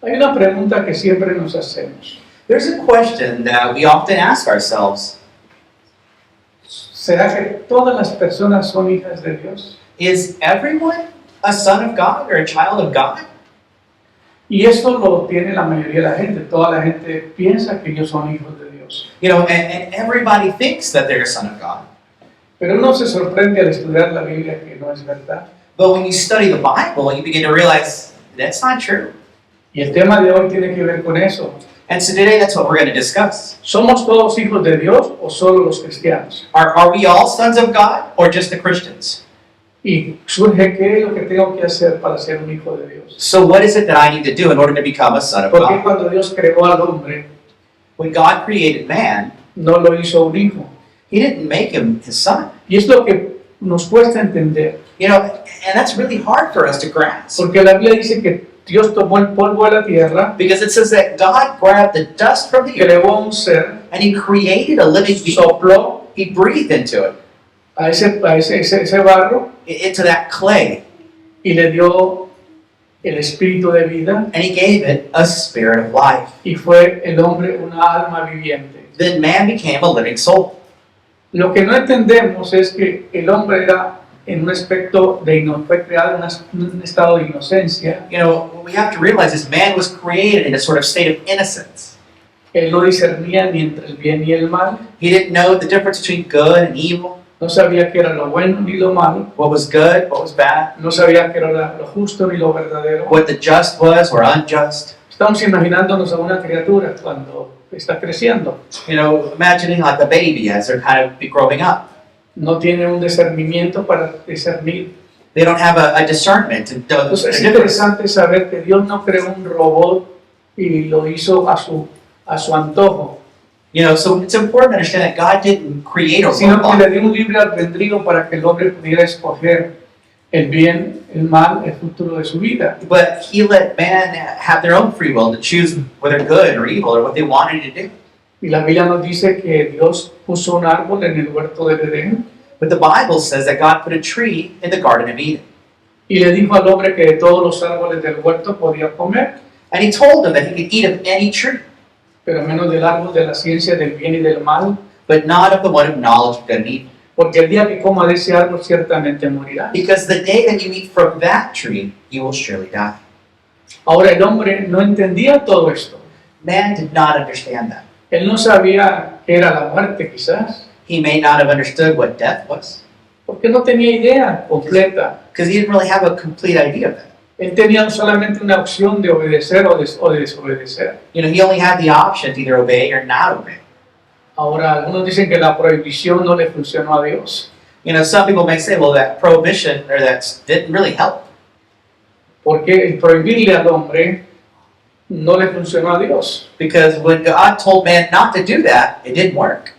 Hay una pregunta que siempre nos hacemos. There's a question that we often ask ourselves. ¿Será que todas las personas son hijas de Dios? Is everyone a son of God or a child of God? Y esto lo tiene la mayoría de la gente. Toda la gente piensa que ellos son hijos de Dios. You know, and everybody thinks that they're a son of God. Pero uno se sorprende al estudiar la Biblia que no es verdad. But when you study the Bible, you begin to realize that's not true. Y el tema de hoy tiene que ver con eso. And so today, that's what we're going to discuss. ¿Somos todos hijos de Dios o solo los cristianos? Are we all sons of God or just the Christians? Y surge qué es lo que tengo que hacer para ser un hijo de Dios. So what is it that I need to do in order to become a son of Porque God? cuando Dios creó al hombre, When God created man, no lo hizo un hijo. He didn't make him His son. Y es lo que nos cuesta entender. You know, and that's really hard for us to grasp. Porque la Biblia dice que Dios tomó el polvo de la tierra, Because it says that God grabbed the dust from the earth creó un ser, and He created a living being. sopló He breathed into it, a ese barro into that clay, y le dio el espíritu de vida and He gave it a spirit of life. y fue el hombre una alma viviente. Then man became a living soul. Lo que no entendemos es que el hombre era en un aspecto fue creado en un estado de inocencia. You know, what we have to realize is man was created in a sort of state of innocence. Él no discernía ni entre el bien y el mal, He didn't know the difference between good and evil, no sabía qué era lo bueno ni lo malo, what was good, what was bad, no sabía qué era lo justo ni lo verdadero. what the just was or unjust. Estamos imaginándonos a una criatura cuando está creciendo. You know, imagining like a baby as they're kind of growing up. No tiene un discernimiento para discernir. They don't have a discernment to know the Entonces es difference. interesante saber que Dios no creó un robot y lo hizo a su antojo, You know, so it's important to understand that God didn't create a sino que robot. le dio un libre albedrío para que el hombre pudiera escoger el bien, el mal, el futuro de su vida. But He let man have their own free will to choose whether good or evil or what they wanted to do. Y la Biblia nos dice que Dios puso un árbol en el huerto del Edén But the Bible says that God put a tree in the Garden of Eden. y le dijo al hombre que de todos los árboles del huerto podía comer, And He told him that he could eat of any tree, pero menos del árbol de la ciencia del bien y del mal, but not of the one of knowledge of good and evil. porque el día que coma de ese árbol ciertamente morirá. Because the day that you eat from that tree, you will surely die. Ahora el hombre no entendía todo esto. Man did not understand that. Él no sabía qué era la muerte quizás, He may not have understood what death was, porque no tenía idea completa. because he didn't really have a complete idea of that. Él tenía solamente una opción de obedecer o de desobedecer. You know, he only had the option to either obey or not obey. Ahora algunos dicen que la prohibición no le funcionó a Dios, You know, some people may say, well, that prohibition or that didn't really help. porque el prohibirle al hombre no le funcionó a Dios. Because when God told man not to do that, it didn't work.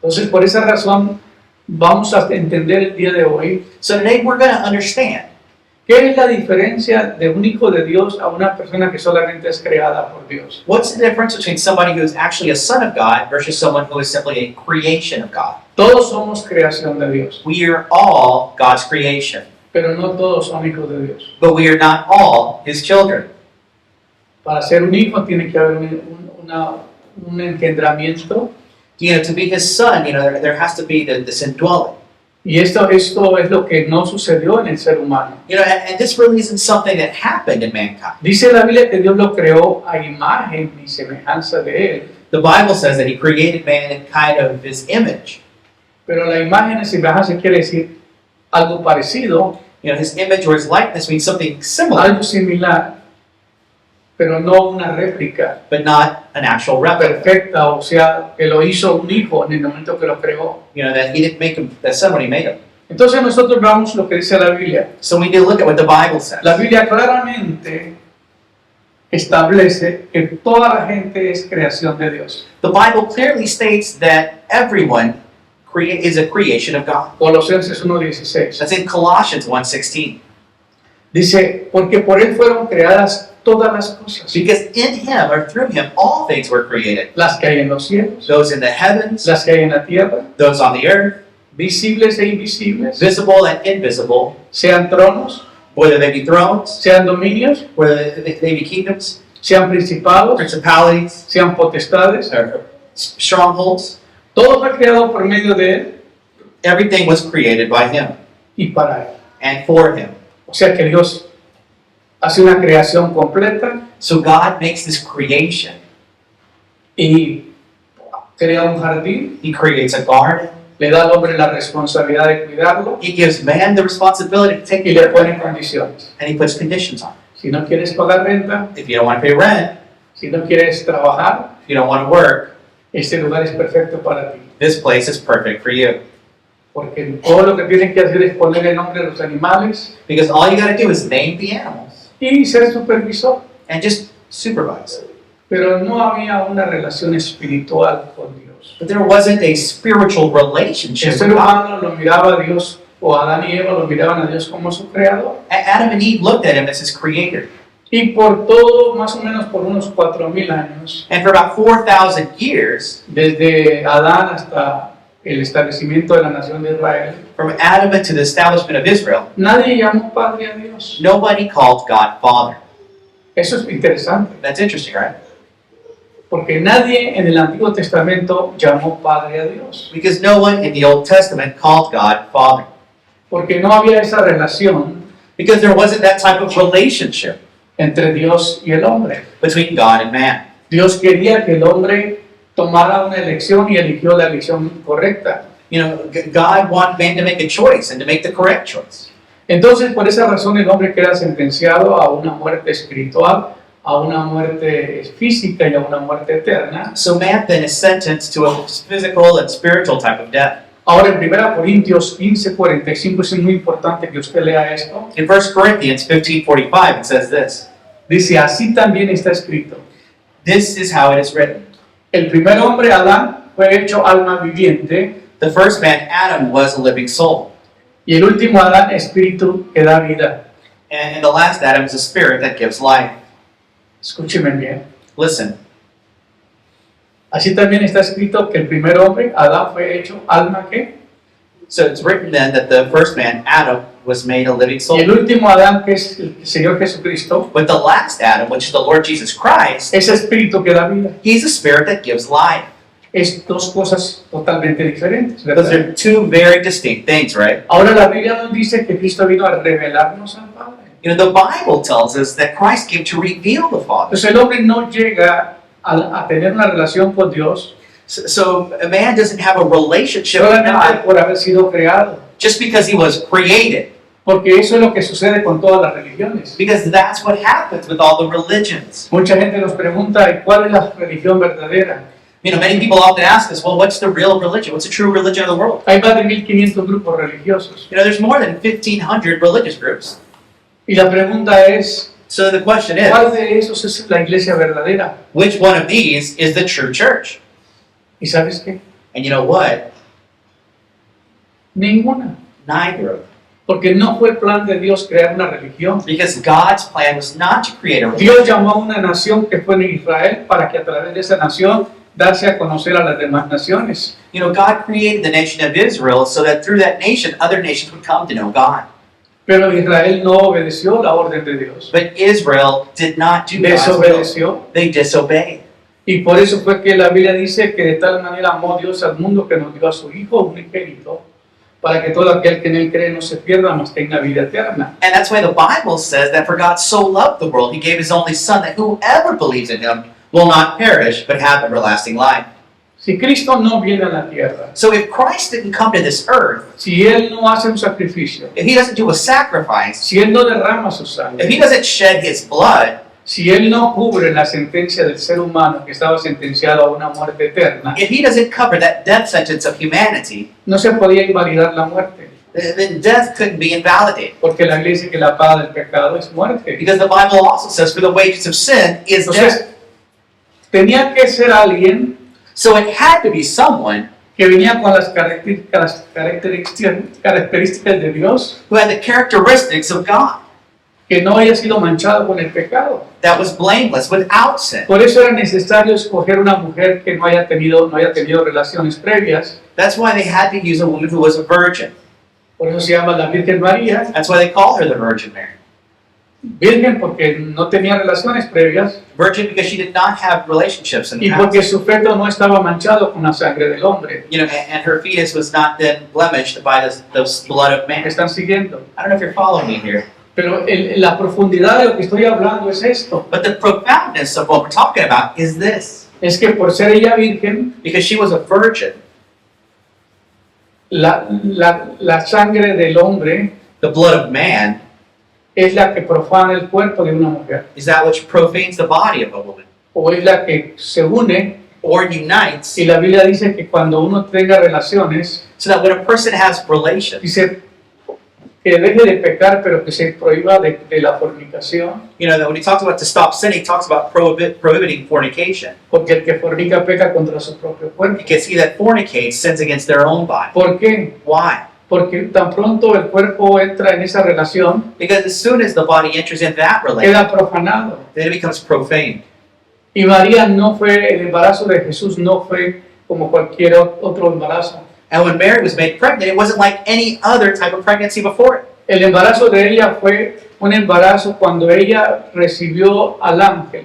Entonces por esa razón vamos a entender el día de hoy So today we're going to understand qué es la diferencia de un hijo de Dios a una persona que solamente es creada por Dios. what's the difference between somebody who's actually a son of God versus someone who is simply a creation of God. Todos somos creación de Dios, We are all God's creation, pero no todos son hijos de Dios. but we are not all His children. Para ser un hijo tiene que haber un engendramiento, You know, to be His son, you know, there has to be this indwelling. y esto es lo que no sucedió en el ser humano. You know, and this really isn't something that happened in mankind. Dice la Biblia que Dios lo creó a imagen y semejanza de él, The Bible says that He created man in kind of His image. pero la imagen y semejanza quiere decir algo parecido, You know, His image or His likeness means something similar, algo similar, pero no una réplica but not an actual replica. perfecta, o sea, que lo hizo un hijo en el momento que lo creó. You know, that He didn't make him, that son when He made him. Entonces nosotros vamos lo que dice la Biblia. So we need to look at what the Bible says. La Biblia claramente establece que toda la gente es creación de Dios. The Bible clearly states that everyone is a creation of God. Colosenses 1:16. That's in Colossians 1:16. Dice, porque por él fueron creadas todas las cosas, Because in Him or through Him all things were created. las que hay en los cielos, Those in the heavens, las que hay en la tierra, those on the earth, visibles e invisibles, visible and invisible, sean tronos, whether they be thrones, sean dominios, whether they be kingdoms, sean principados, principalities, sean potestades. or strongholds. Todo fue creado por medio de Él Everything was created by Him y para Él. and for Him. O sea que Dios hace una creación completa So God makes this creation. y crea un jardín, He creates a garden. le da al hombre la responsabilidad de cuidarlo He gives man the responsibility to take y care le of it. pone condiciones. And He puts conditions on it. Si no quieres pagar renta, If you don't want to pay rent, si no quieres trabajar, if you don't want to work, este lugar es perfecto para ti. this place is perfect for you. Porque todo lo que tienen que hacer es poner el nombre de los animales Because all you got to do is name the animals y ser supervisor. and just supervise. Pero no había una relación espiritual con Dios. But there wasn't a spiritual relationship El with ser God. humano lo miraba a Dios, o Adán y Eva lo miraban a Dios como su creador. Adam and Eve looked at Him as His creator. Y por todo, más o menos por unos 4.000 años, And for about 4,000 years, desde Adán hasta el establecimiento de la nación de Israel, from Adam to the establishment of Israel, nadie llamó Padre a Dios. nobody called God Father. Eso es interesante, That's interesting, right? porque nadie en el Antiguo Testamento llamó Padre a Dios, Because no one in the Old Testament called God Father. porque no había esa relación Because there wasn't that type of relationship entre Dios y el hombre. between God and man. Dios quería que el hombre tomara una elección y eligió la elección correcta. You know, God wanted man to make a choice and to make the correct choice. Entonces, por esa razón, el hombre queda sentenciado a una muerte espiritual, a una muerte física y a una muerte eterna. So man then is sentenced to a physical and spiritual type of death. Ahora, en 1 Corintios 15:45 es muy importante que usted lea esto. In 1 Corinthians 15:45, it says this. Dice, así también está escrito. This is how it is written. El primer hombre, Adán, fue hecho alma viviente, The first man, Adam, was a living soul. y el último Adán, espíritu que da vida. And the last Adam is a spirit that gives life. Escúcheme bien. Listen, Así también está escrito que el primer hombre, Adán, fue hecho alma que, so it's written then that the first man, Adam, was made a living y soul. el último Adán, que es el Señor Jesucristo, But the last Adam, which is the Lord Jesus Christ, es espíritu que da vida. he's a spirit that gives life. Es dos cosas totalmente diferentes, Those ¿verdad? are two very distinct things, right? Ahora la Biblia nos dice que Cristo vino a revelarnos al Padre. You know, the Bible tells us that Christ came to reveal the Father. Entonces el hombre no llega a tener una relación con Dios So a man doesn't have a relationship with solamente God por haber sido creado, just because he was created. porque eso es lo que sucede con todas las religiones. Because that's what happens with all the religions. Mucha gente nos pregunta, ¿y cuál es la religión verdadera? You know, many people often ask us, well, what's the real religion? What's the true religion of the world? Hay más de 1.500 grupos religiosos. You know, there's more than 1,500 religious groups. Y la pregunta es, So the question is, ¿cuál de esos es la iglesia verdadera? which one of these is the true church? ¿Y sabes qué? And you know what? Ninguna. Neither of them. Porque no fue el plan de Dios crear una religión. Because God's plan was not to create a religion. Dios llamó a una nación que fue en Israel para que a través de esa nación darse a conocer a las demás naciones. You know, God created the nation of Israel so that through that nation, other nations would come to know God. Pero Israel no obedeció la orden de Dios. But Israel did not do God's will. Desobedeció. They disobeyed. Y por eso fue que la Biblia dice que de tal manera amó Dios al mundo que nos dio a su Hijo unigénito, para que todo aquel que en él cree no se pierda, mas tenga vida eterna. And that's why the Bible says that for God so loved the world, he gave his only Son, that whoever believes in him will not perish, but have everlasting life. Si Cristo no viene a la tierra, So if Christ didn't come to this earth, si Él no hace un sacrificio, if he doesn't do a sacrifice, si Él no derrama su if he sangre, doesn't shed his blood, si Él no cubre la sentencia del ser humano que estaba sentenciado a una muerte eterna, if he doesn't cover that death sentence of humanity, no se podía invalidar la muerte, then death couldn't be invalidated. porque la Biblia dice que la paga del pecado es muerte. Because the Bible also says, for the wages of sin is death. Entonces, tenía que ser alguien So it had to be someone que venía con las características de Dios, who had the characteristics of God, que no haya sido manchado con el pecado. that was blameless, without sin. Por eso era necesario escoger una mujer que no haya tenido relaciones previas. That's why they had to use a woman who was a virgin. Por eso se llama la Virgen María. That's why they call her the Virgin Mary. Virgen porque no tenía relaciones previas Virgin because she did not have relationships in the y past. porque su feto no estaba manchado con la sangre del hombre. You know, and her fetus was not then blemished by the blood of ¿Me man. están siguiendo? I don't know if you're following me here. Pero la profundidad de lo que estoy hablando es esto. But the profoundness of what we're talking about is this. Es que por ser ella virgen, Because she was a virgin, la sangre del hombre the blood of man es la que profana el cuerpo de una mujer. is that which profanes the body of a woman, O es la que se une. or unites, Y la Biblia dice que cuando uno tenga relaciones, so that when a person has relations, dice que deje de pecar, pero que se prohíba de la fornicación. you know, that when he talks about to stop sinning, he talks about prohibiting fornication. Porque el que fornica peca contra su propio cuerpo. Because he that fornicates sins against their own body. ¿Por qué? Why? Porque tan pronto el cuerpo entra en esa relación, Because as soon as the body enters in that relationship, queda profanado. then it becomes profane. Y María no fue, el embarazo de Jesús no fue como cualquier otro embarazo. And when Mary was made pregnant, it wasn't like any other type of pregnancy before it. El embarazo de ella fue un embarazo cuando ella recibió al ángel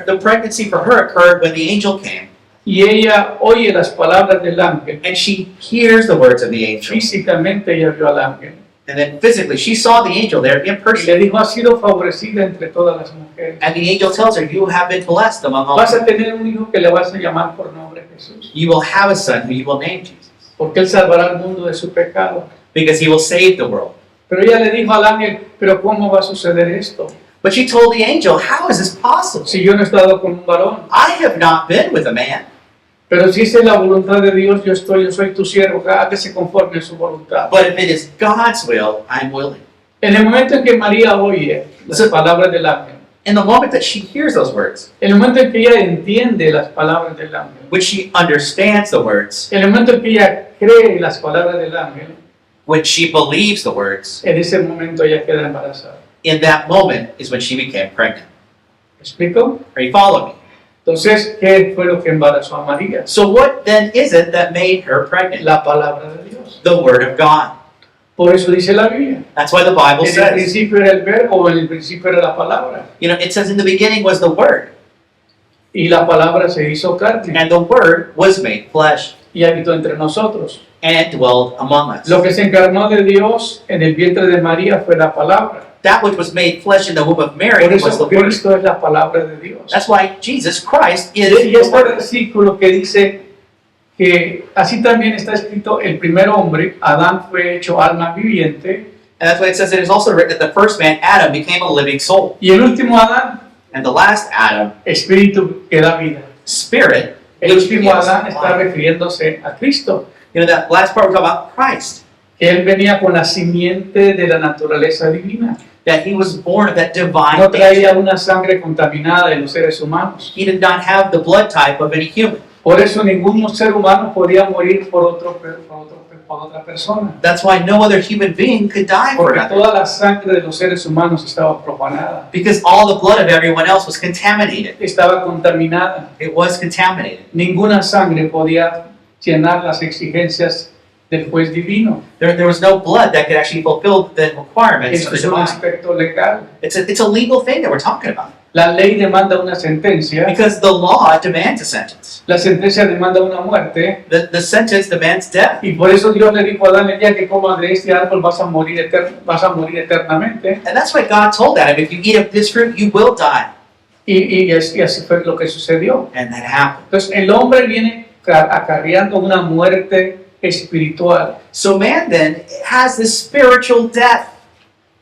The pregnancy for her occurred when the angel came, y ella oye las palabras del ángel. and she hears the words of the angel. Físicamente ella vio al ángel And then physically, she saw the angel there in y person. le dijo: has sido favorecida entre todas las mujeres. And the angel tells her, you have been blessed among all Vas a women. tener un hijo que le vas a llamar por nombre Jesús, You will have a son who you will name Jesus, porque él salvará al mundo de su pecado. because he will save the world. Pero ella le dijo al ángel: pero ¿cómo va a suceder esto? But she told the angel, how is this possible? Si yo no he estado con un varón. I have not been with a man. Pero si esa es la voluntad de Dios, yo soy tu siervo, hágase conforme a su voluntad. But if it is God's will, I'm willing. En el momento en que María oye las palabras del ángel, In the moment that she hears those words, en el momento en que ella entiende las palabras del ángel, when she understands the words, en el momento en que ella cree las palabras del ángel, when she believes the words, en ese momento ella queda embarazada. in that moment is when she became pregnant. ¿Me explico? Are you following me? Entonces, ¿qué fue lo que embarazó a María? So what then is it that made her pregnant? La palabra de Dios. The word of God. Por eso dice la Biblia. That's why the Bible En el says, principio era el verbo, en el principio era la palabra. you know, it says in the beginning was the word, Y la palabra se hizo carne and the word was made flesh y habitó entre nosotros. and dwelled among us. Lo que se encarnó de Dios en el vientre de María fue la palabra. That which was made flesh in the womb of Mary Por was the eso word. Cristo es la palabra de Dios. That's why Jesus Christ is Y the este word. versículo que dice que así también está escrito: el primer hombre, Adán, fue hecho alma viviente, And that's why it says it is also written that the first man, Adam, became a living soul. y el último Adán, And the last Adam, espíritu que da vida. spirit, El which último gives Adán está life. refiriéndose a Cristo, You know, that last part we're talking about Christ. que él venía con la simiente de la naturaleza divina. That he was born of that divine No nature. traía una sangre contaminada de los seres humanos. He did not have the blood type of any human. Por eso ningún ser humano podía morir por otra persona. That's why no other human being could die for Porque another. toda la sangre de los seres humanos estaba profanada, Because all the blood of everyone else was contaminated. estaba contaminada. It was contaminated. Ninguna sangre podía llenar las exigencias del juez divino. There was no blood that could actually fulfill the requirements Esto of the es un divine. aspecto legal. It's a legal thing that we're talking about. La ley demanda una sentencia, Because the law demands a sentence. la sentencia demanda una muerte, The sentence demands death. y por eso Dios le dijo a Adán: el día que comas de este árbol vas a morir eternamente. And that's why God told Adam, if you eat of this fruit, you will die. Y así fue lo que sucedió. And that happened. Entonces el hombre viene acarreando una muerte espiritual. So man then has this spiritual death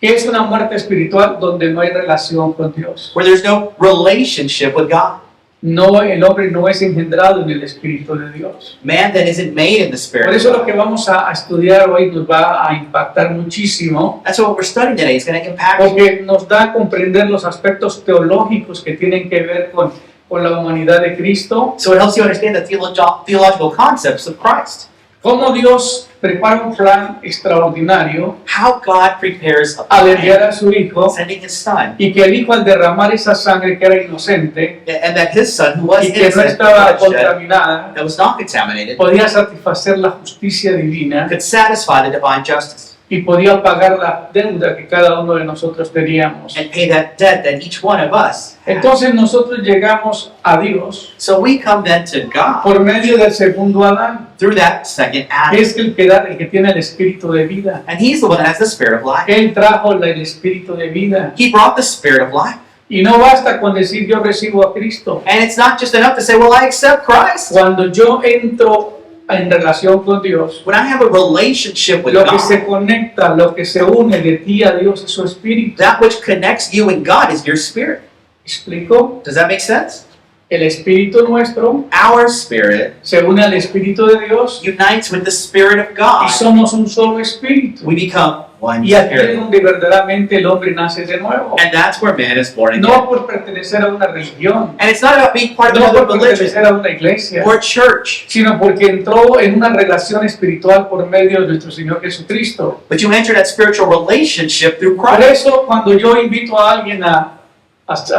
¿Qué es una muerte espiritual? Donde no hay relación con Dios. where there's no relationship with God. No, el hombre no es engendrado en el Espíritu de Dios. Man then isn't made in the spirit. Por of eso God. lo que vamos a estudiar hoy nos va a impactar muchísimo, That's what we're studying today. It's going to impact you. porque nos da a comprender los aspectos teológicos que tienen que ver con la humanidad de Cristo, So it helps you understand the theological concepts of Christ. cómo Dios prepara un plan extraordinario How God prepares a al enviar plan, a su Hijo, sending His Son, y que el Hijo, al derramar esa sangre que era inocente and that His Son, who was y que no innocent, estaba bloodshed, contaminada, that was not contaminated, podía satisfacer la justicia divina could satisfy the divine justice. y podía pagar la deuda que cada uno de nosotros teníamos. and pay that debt that each one of us had. Entonces nosotros llegamos a Dios So we come then to God por medio del segundo Adán, through that second que Adam. es el que, el que tiene el espíritu de vida. And he's the one that has the spirit of life. Él trajo el espíritu de vida. He brought the spirit of life. Y no basta con decir yo recibo a Cristo. And it's not just enough to say, well, I accept Christ. Cuando yo entro en relación con Dios, When I have a relationship with lo que se God, conecta, lo que se une de ti a Dios es su espíritu. that which connects you and God is your spirit. ¿Explico? Does that make sense? El espíritu nuestro Our spirit se une al espíritu de Dios unites with the spirit of y God. somos un solo espíritu. We become one Y aquí es spirit. donde verdaderamente el hombre nace de nuevo. And that's where man is born again. No por pertenecer a una religión, And it's not about being part of no another por religion pertenecer a una iglesia, or church, sino porque entró en una relación espiritual por medio de nuestro Señor Jesucristo. but you enter that spiritual relationship through Por Christ. eso cuando yo invito a alguien a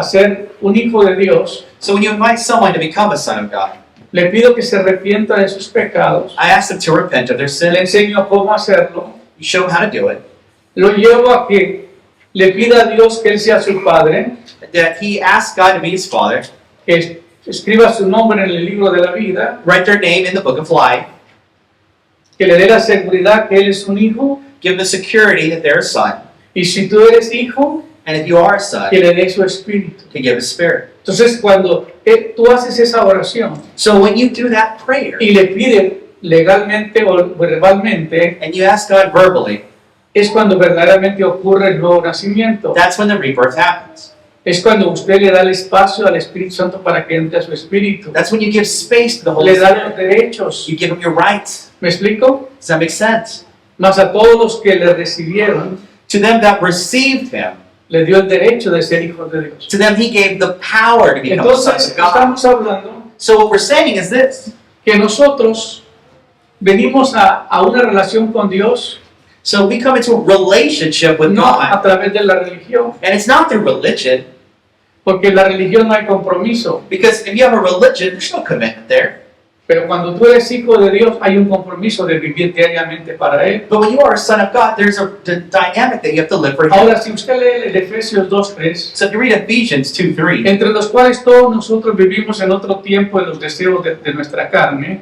ser un hijo de Dios, So when you invite someone to become a son of God, le pido que se arrepienta de sus pecados, I ask them to repent of their le sin. enseño cómo hacerlo, You show them how to do it. lo llevo a que le pida a Dios que Él sea su Padre, That he asks God to be his father, que escriba su nombre en el libro de la vida, write their name in the book of life, que le dé la seguridad que Él es un hijo, give the security that they're a son, y si tú eres hijo, and if you are a son, que le dé su espíritu. to give his spirit. Entonces cuando tú haces esa oración So when you do that prayer, y le pides legalmente o verbalmente, and you ask God verbally, es cuando verdaderamente ocurre el nuevo nacimiento. that's when the rebirth happens. Es cuando usted le da el espacio al Espíritu Santo para que entre a su espíritu. That's when you give space to the Holy Le da Spirit. los derechos. You give him your rights. ¿Me explico? Does that make sense? Mas a todos los que le recibieron, To them that received him, le dio el derecho de ser hijos de Dios. to them he gave the power to become sons Entonces, of God. estamos hablando So what we're saying is this. que nosotros venimos a una relación con Dios, So we come into a relationship with no a God, través de la religión, and it's not through religion, porque en la religión no hay compromiso. because if you have a religion, there's no commitment there. Pero cuando tú eres hijo de Dios, hay un compromiso de vivir diariamente para Él. But when you are a son of God, there's a dynamic that you have to live for him. Ahora, si usted lee el Efesios 2:3, So if you read Ephesians 2:3, entre los cuales todos nosotros vivimos en otro tiempo en los deseos de nuestra carne,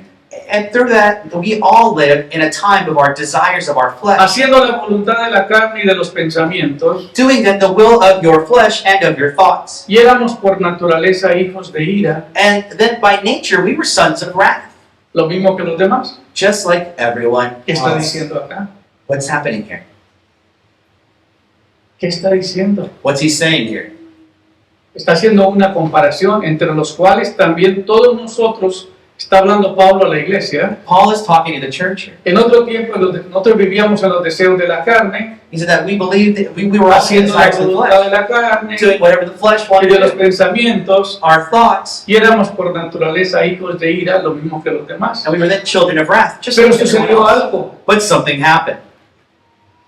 and through that we all live in a time of our desires of our flesh, haciendo la voluntad de la carne y de los pensamientos, doing then the will of your flesh and of your thoughts. y éramos por naturaleza hijos de ira, And then by nature we were sons of wrath, lo mismo que los demás. just like everyone ¿Qué está else. diciendo acá? What's happening here? ¿Qué está diciendo? What's he saying here? Está haciendo una comparación entre los cuales también todos nosotros, está hablando Pablo a la iglesia, Paul is talking to the church here. en otro tiempo nosotros vivíamos en los deseos de la carne, He said that we believed that we were all in the haciendo la desires of the voluntad de flesh, la carne doing whatever the flesh y wanted de to los do. pensamientos, Our thoughts, y éramos por naturaleza hijos de ira, lo mismo que los demás. and we were then children of wrath, just Pero like everyone sucedió else. algo, But something happened.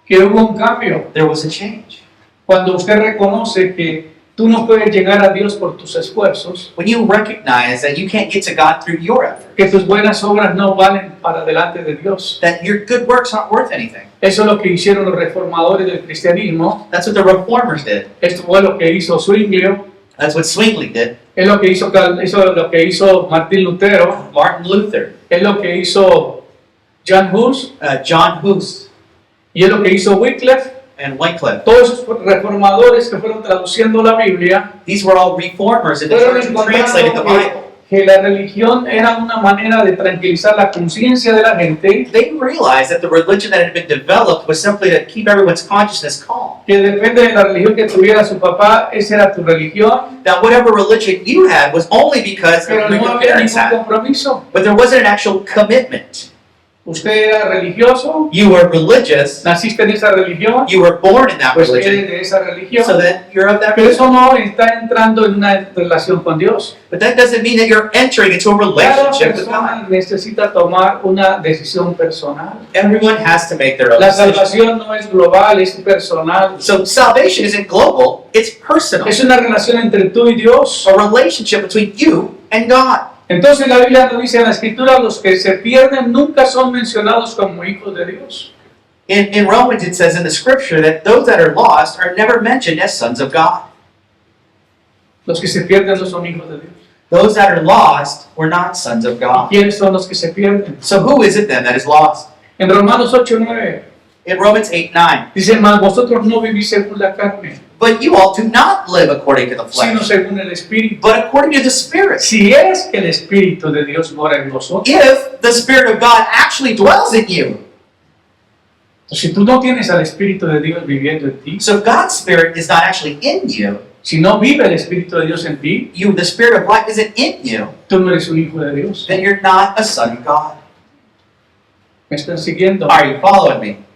que hubo un cambio. There was a change. Cuando usted reconoce que tú no puedes llegar a Dios por tus esfuerzos, When you recognize that you can't get to God through your effort, que tus buenas obras no valen para delante de Dios. that your good works aren't worth anything. Eso es lo que hicieron los reformadores del cristianismo. That's what the reformers did. Esto fue lo que hizo Zwinglio, That's what Zwingli did. es lo que hizo Martín Lutero, Martin Luther, es lo que hizo Jan Hus John Hus, y es lo que hizo Wycliffe. and Wycliffe. Todos esos reformadores que fueron traduciendo la Biblia These were all reformers in the fueron church who translated the encontrando Bible. que la religión era una manera de tranquilizar la conciencia de la gente, They realized that the religion that had been developed was simply to keep everyone's consciousness calm. que depende de la religión que tuviera su papá, esa era tu religión, That whatever religion you had was only because pero of no your había parents ningún had. compromiso. But there wasn't an actual commitment. Usted era religioso, You were religious, naciste en esa religión, you were born in that pues religion, eres de esa religión. so that you're of that Pero religion. eso no está entrando en una relación con Dios. But that doesn't mean that you're entering into a Cada relationship with God. persona necesita tomar una decisión personal. Everyone has to make their own La decision. salvación no es global, es personal. So salvation isn't global, it's personal. Es una relación entre tú y Dios. A relationship between you and God. Entonces la Biblia nos dice en la Escritura, los que se pierden nunca son mencionados como hijos de Dios. In Romans, it says in the scripture that those that are lost are never mentioned as sons of God. Los que se pierden no son hijos de Dios. Those that are lost were not sons of God. ¿Quiénes son los que se pierden? So who is it then that is lost? En Romanos 8:9 In Romans 8:9, dice, mas vosotros no vivís según la carne, but you all do not live according to the sino flesh, según el Espíritu. but according to the Spirit. Si es que el Espíritu de Dios mora en vosotros. If the Spirit of God actually dwells in you. Si tú no tienes al Espíritu de Dios viviendo en ti, So if God's Spirit is not actually in you, si no vive el Espíritu de Dios en ti, the Spirit of life isn't in you, tú no eres un hijo de Dios. then you're not a son of God. ¿Me están siguiendo? Are you following me?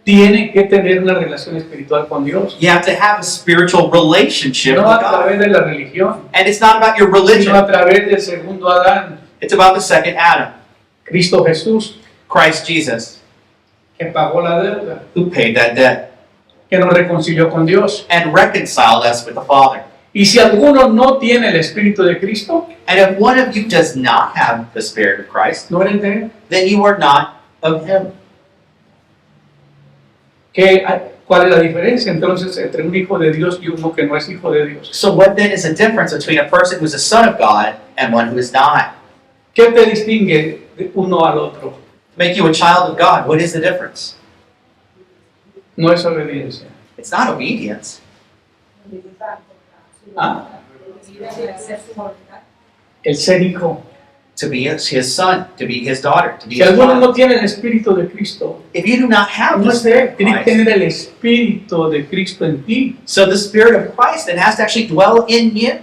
Tiene que tener una relación espiritual con Dios. You have to have a spiritual relationship No with a God. través de la religión, And it's not about your sino a religion, través del segundo Adán, it's about the second Adam, Cristo Jesús, Christ Jesus, que pagó la deuda, who paid that debt que nos reconcilió con Dios. and reconciled us with the Father. Y si alguno no tiene el Espíritu de Cristo, And if one of you does not have the Spirit of Christ, no eres de él. then you are not of Him. ¿Cuál es la diferencia entonces entre un hijo de Dios y uno que no es hijo de Dios? So what then is the difference between a person who's a son of God and one who is not? ¿Qué te distingue de uno al otro? To make you a child of God, what is the difference? No es obediencia. It's not obedience. ¿Ah? El ser hijo. To be his son, to be his daughter, to be Si his alguno no child. tiene el Espíritu de Cristo, If you do not have no the es de Spirit él. Tiene que of Christ, tener el Espíritu de Cristo en ti. so the Spirit of Christ then has to actually dwell in you,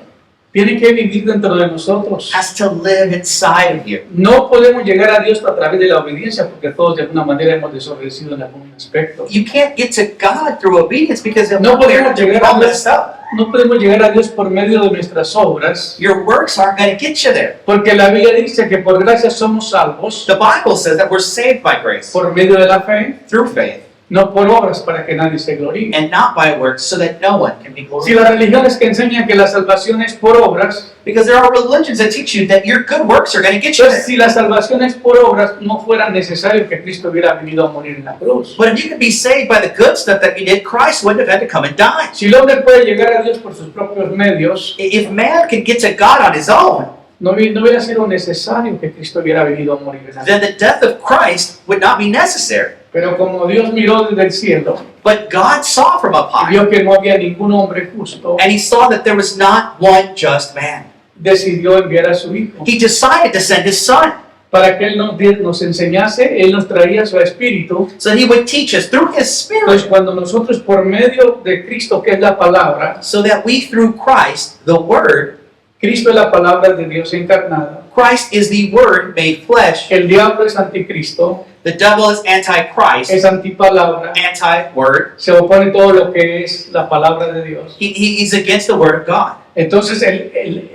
Tiene que vivir dentro de nosotros. has to live inside of you. No podemos llegar a Dios a través de la obediencia porque todos de alguna manera hemos desobedecido en algún aspecto. You can't get to God through obedience because in No one way or podemos another, we've llegar a all Dios. messed up. No podemos llegar a Dios por medio de nuestras obras, Your works aren't going to get you there. porque la Biblia dice que por gracia somos salvos The Bible says that we're saved by grace, por medio de la fe, through faith, no por obras para que nadie se gloríe. and not by works so that no one can be Si glorified. las religiones que enseñan que la salvación es por obras, Because there are religions that teach you that your good works are going to get you entonces there. si la salvación es por obras, no fuera necesario que Cristo hubiera venido a morir en la cruz. But if you could be saved by the good stuff that you did, Christ wouldn't have had to come and die. Si el hombre puede llegar a Dios por sus propios medios, If man can get to God on his own, no hubiera sido necesario que Cristo hubiera venido a morir en la cruz. then the death of Christ would not be necessary. Pero como Dios miró desde el cielo But God saw from up y high, vio que no había ningún hombre justo, and he saw that there was not one just man. decidió enviar a su Hijo He decided to send his son para que Él nos enseñase, Él nos traía su Espíritu. so he would teach us through his Spirit, Entonces cuando nosotros por medio de Cristo, que es la palabra, so that we through Christ, the Word, Cristo es la palabra de Dios encarnada, Christ is the Word made flesh, el diablo es anticristo, the devil is anti-Christ, es antipalabra, anti-Word, se opone todo lo que es la palabra de Dios. he's against the Word of God. Entonces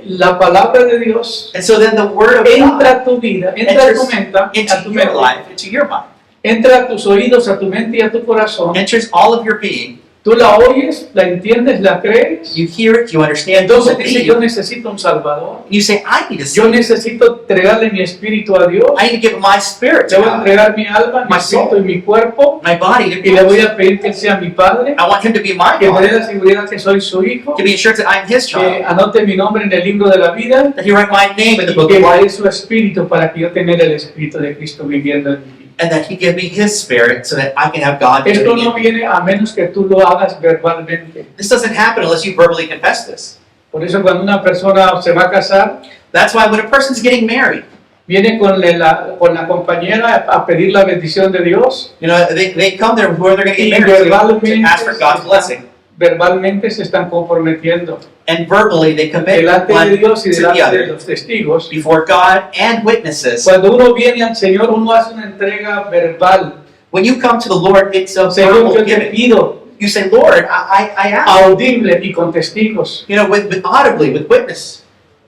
la palabra de Dios And so then the Word of entra God a tu vida, entra a tu mente, into a tu your mente, life, into your mind, entra a tus oídos, a tu mente y a tu corazón. enters all of your being. Tú la oyes, la entiendes, la crees. You hear it, you understand, you Entonces dice, yo believe. necesito un Salvador. You say, I need to Yo see. necesito entregarle mi espíritu a Dios. I need to give my spirit Le to voy a God, entregar mi alma, mi My espíritu soul. y mi cuerpo. my body to Y le voy God. a pedir que Él sea mi Padre. I want him to be my Que me dé God, la seguridad que soy su hijo. to be assured that I'm his Que child, anote mi nombre en el libro de la vida. that he write my name in the Y book que of me life, dé su espíritu para que yo tenga el espíritu de Cristo viviendo en mí. and that he give me his spirit so that I can have God Esto living no in me. viene a menos que tú lo hagas verbalmente. This doesn't happen unless you verbally confess this. Por eso cuando una persona se va a casar, That's why when a person's getting married, viene con la compañera a pedir la bendición de Dios. you know, they come there who they're going to Y get married verbalmente to ask for God's blessing. verbalmente se están comprometiendo And verbally they commit delante one de Dios y to the delante de other los testigos. before God and witnesses. Cuando uno viene al Señor, uno hace una entrega verbal. When you come to the Lord, it's a Señor, verbal yo te giving. pido, You say, Lord, I ask. audible y con testigos. You know, with audibly, with witness.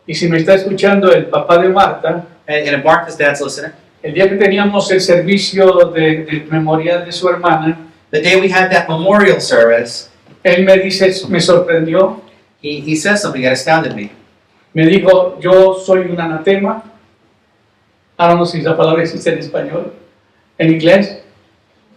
Y si me está escuchando el papá de Marta, And if Martha's dad's listening, el día que teníamos el servicio del memorial de su hermana, the day we had that memorial service, él me dice, me sorprendió, he says something that astounded me. me dijo, yo soy un anatema. I don't know si esa palabra existe en español, en inglés.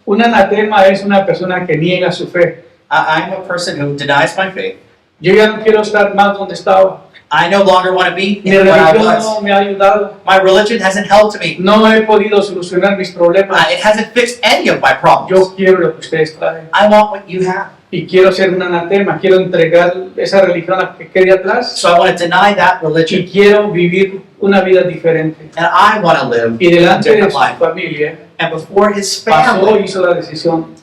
Un anatema es una persona que niega su fe. I'm a person who denies my faith. Yo ya no quiero estar más donde estaba. I no longer want to be Mi in what I religión was. no me ha ayudado. My religion hasn't helped me. No he podido solucionar mis problemas. It hasn't fixed any of my problems. Yo quiero lo que ustedes traen. I want what you have. Y quiero ser un anatema. Quiero entregar esa religión a que quede atrás. So I want to deny that religion. Y quiero vivir una vida diferente. And I want to live Y a delante de different su life. familia, And before his pasó, family, hizo la decisión.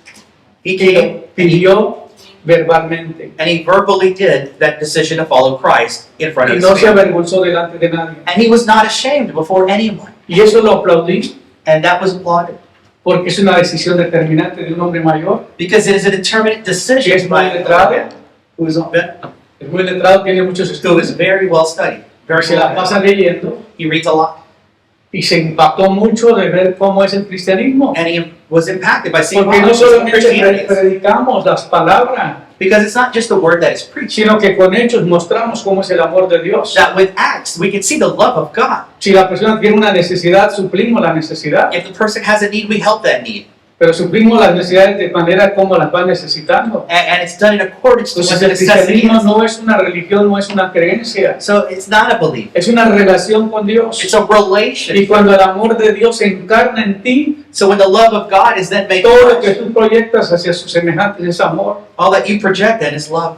he Y came lo and he, pidió verbalmente. and he verbally did that decision to follow Christ in front Y of no his se family. avergonzó delante de nadie. And he was not ashamed before anyone. Y eso lo aplaudí And that was applauded. porque es una decisión determinante de un hombre mayor. Because it is a determinate Que decision es muy by a letrado. man who is Es muy letrado, tiene muchos who is estudios. very well studied. Very Se la well pasa leyendo. He reads a lot. Y se impactó mucho de ver cómo es el cristianismo. And he was impacted by seeing Porque no wow, this is what solamente Christianity is. predicamos las palabras, Because it's not just the word that is preached. sino que con hechos mostramos cómo es el amor de Dios. That with acts, we can see the love of God. Si la persona tiene una necesidad, suplimos la necesidad. If the person has a need, we help that need. Pero suplimos las necesidades de manera como las van necesitando. And it's done in accordance to what Entonces the el necessity cristianismo is. no es una religión, no es una creencia. So it's not a belief. Es una relación con Dios. It's a relation. Y cuando el amor de Dios se encarna en ti, So when the love of God is then made todo lo que flesh, tú proyectas hacia sus semejantes es amor. all that you project then is love.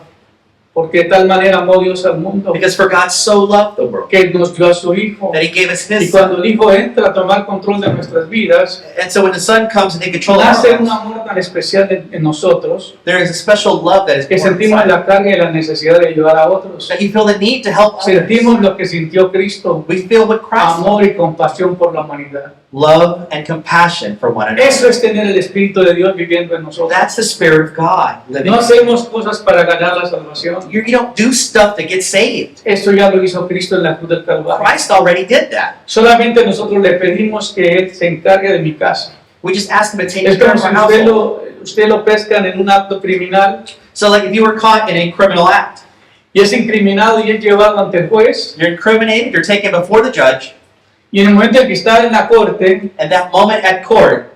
Porque de tal manera amó Dios al mundo Because for God so loved the world que nos dio a su Hijo. that he gave us Y his son. cuando el Hijo entra a tomar control de nuestras vidas, And so when the son comes and they control our nace un lives, amor tan especial en nosotros there is a special love that is que born sentimos inside, la carga y la necesidad de ayudar a otros. that you feel the need to help others. Sentimos lo que sintió Cristo, We feel what Christ amor y compasión por la humanidad. love and compassion for one another. Eso es tener el Espíritu de Dios viviendo en nosotros. That's the Spirit of God living. No hacemos cosas para ganar la salvación. You don't do stuff to get saved. Esto ya lo hizo Cristo en la cruz del Calvario. Christ already did that. Solamente nosotros le pedimos que Él se encargue de mi casa. We just ask him to take Es care como of si our household. usted lo pescan en un acto criminal So like if you were caught in a criminal act, y es incriminado y es llevado ante el juez, you're incriminated, you're taken before the judge, y en el momento en que está en la corte, and that moment at court,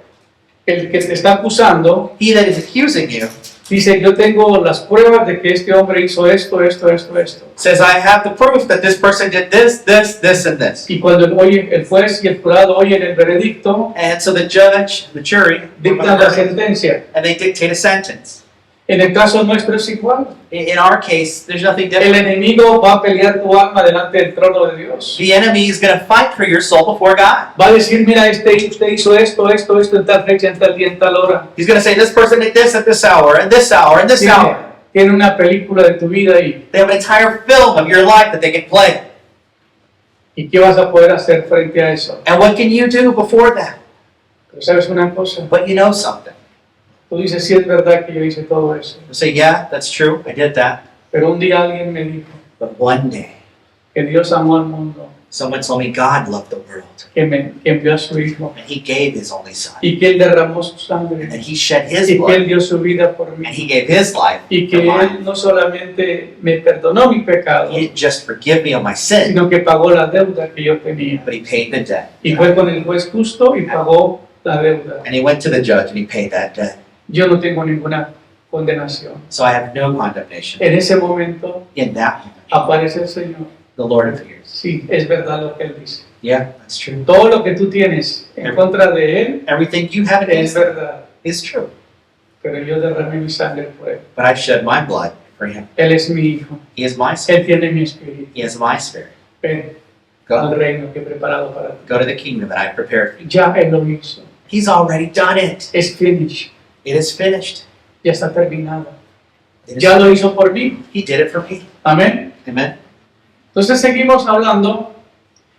el que te está acusando he that is accusing you dice: yo tengo las pruebas de que este hombre hizo esto, esto, esto, esto. says, I have the proof that this person did this, this, this, and this. Y cuando el juez y el jurado oyen el veredicto, And so the judge, the jury, dictan la sentencia. and they dictate a sentence. En el caso nuestro es igual. In our case, there's nothing El different. enemigo va a pelear tu alma delante del trono de Dios. The enemy is going to fight for your soul before God. Va a decir: mira, usted hizo esto, esto, esto, en tal fecha, en tal día, en tal hora. He's going to say, this person did this at this hour, and this hour, and this hour. Tiene una película de tu vida y They have an entire film of your life that they can play. qué vas a poder hacer frente a eso. And what can you do before that? Pero sabes una cosa, But you know something. tú dices: sí, es verdad que yo hice todo eso. You say, yeah, that's true, I did that. Pero un día alguien me dijo But one day, que Dios amó al mundo, someone told me God loved the world, que envió a su Hijo and He gave His only Son, y que Él derramó su sangre and He shed His y que Él blood, dio su vida por and mí He gave His life y que for mine. Él no solamente me perdonó mi pecado, He didn't just forgive me of my sin, sino que pagó la deuda que yo tenía. but He paid the debt. Y fue con el juez justo y pagó la deuda. And He went to the judge and He paid that debt. Yo no tengo ninguna condenación. So I have no condemnation. En ese momento In that moment, aparece el Señor. the Lord appears. Sí, es verdad lo que Él dice. Yeah, that's true. Todo lo que tú tienes en contra de Él Everything you have es against Him verdad. is true. Pero yo derramé mi sangre por Él. But I shed my blood for Him. Él es mi Hijo. He is my Son. Él tiene mi espíritu. He is my Spirit. Ven al Go, reino que he preparado para ti. go to the kingdom that I prepared for you. Ya Él lo hizo. He's already done it. Es finished. It is finished. Ya está terminado. It is Ya lo hizo por mí. He did it for me. Amén. Amen. Entonces seguimos hablando.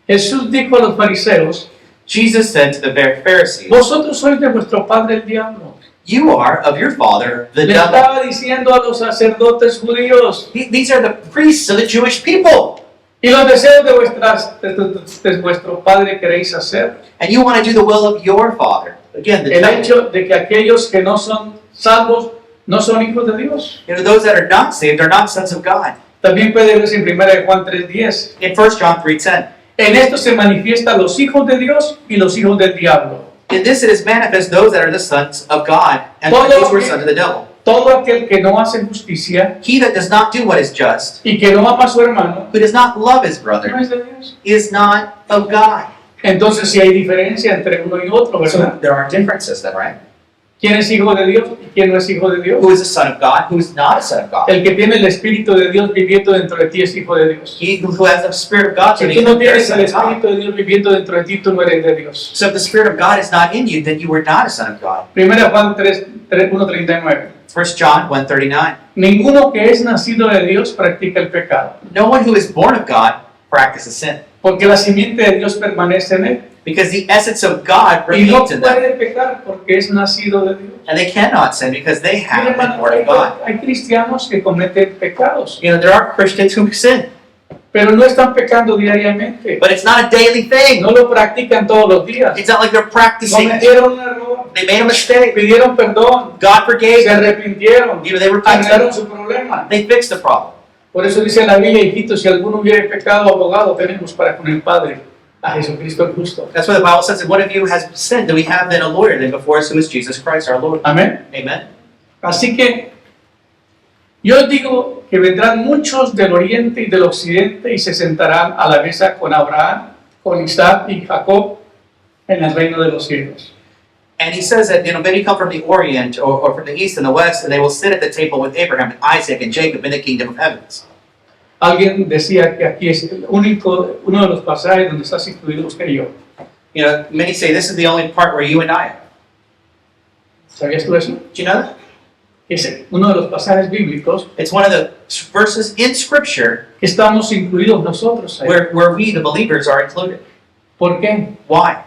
Jesús dijo a los fariseos: Jesus said to the Pharisees, vosotros sois de vuestro padre el diablo. you are of your father, the Le devil. estaba diciendo a los sacerdotes judíos: These are the priests of the Jewish people. y los deseos de vuestro padre queréis hacer. And you want to do the will of your father. Again, the El devil. hecho de que aquellos que no son salvos no son hijos de Dios. You know, those that are not saved are not sons of God. También puede verse en 1 Juan 3:10. In 1 John 3:10, En esto se manifiestan los hijos de Dios y los hijos del diablo. In this it is manifest those that are the sons of God, and Todo those who are aquel- sons of the devil. Todo aquel que no hace justicia He that does not do what is just, y que no ama a su hermano, who does not love his no brother, es de Dios. is not of God. Entonces sí hay diferencia entre uno y otro, So ¿verdad? there are differences then, right? ¿Quién es hijo de Dios y quién no es hijo de Dios? Who is a son of God, who is not a son of God? El que tiene el Espíritu de Dios viviendo dentro de ti es hijo de Dios. He who has the Spirit of God Si living tú in no him, there is tienes a el son of God. Espíritu de Dios viviendo dentro de ti, tú no eres de Dios. So if the Spirit of God is not in you, then you are not a son of God. Primera Juan 1:39. 1 John 1:39. Ninguno que es nacido de Dios practica el pecado, No one who is born of God practices sin, porque la simiente de Dios permanece en él because the essence of God y no remains in them. puede pecar porque es nacido de Dios. And they cannot sin because they Mira, have been hermano, born of God. hay cristianos que cometen pecados, You know, there are Christians who sin, pero no están pecando diariamente. but it's not a daily thing. No lo practican todos los días. It's not like they're practicing it. Cometieron un error, They made a mistake. pidieron perdón, God forgave se them. arrepintieron, You know, they repented. arreglaron su problema. They fixed the problem. Por eso dice la Biblia, hijito, si alguno hubiere pecado, abogado tenemos para con el Padre, a Jesucristo el justo. That's why the Bible says, if one of you has sinned, then we have then a lawyer then before us who is Jesus Christ our Lord. Amén. Amen. Así que yo os digo que vendrán muchos del oriente y del occidente y se sentarán a la mesa con Abraham, con Isaac y Jacob en el reino de los cielos. And he says that, you know, many come from the Orient or from the East and the West, and they will sit at the table with Abraham and Isaac and Jacob in the kingdom of heavens. Alguien decía que aquí es el único, uno de los pasajes donde estás incluido usted y yo. You know, many say this is the only part where you and I are. ¿Sabías tú eso? Do you know that? Es uno de los pasajes bíblicos It's one of the verses in Scripture que estamos incluidos nosotros ahí. where we, the believers, are included. ¿Por qué? Why?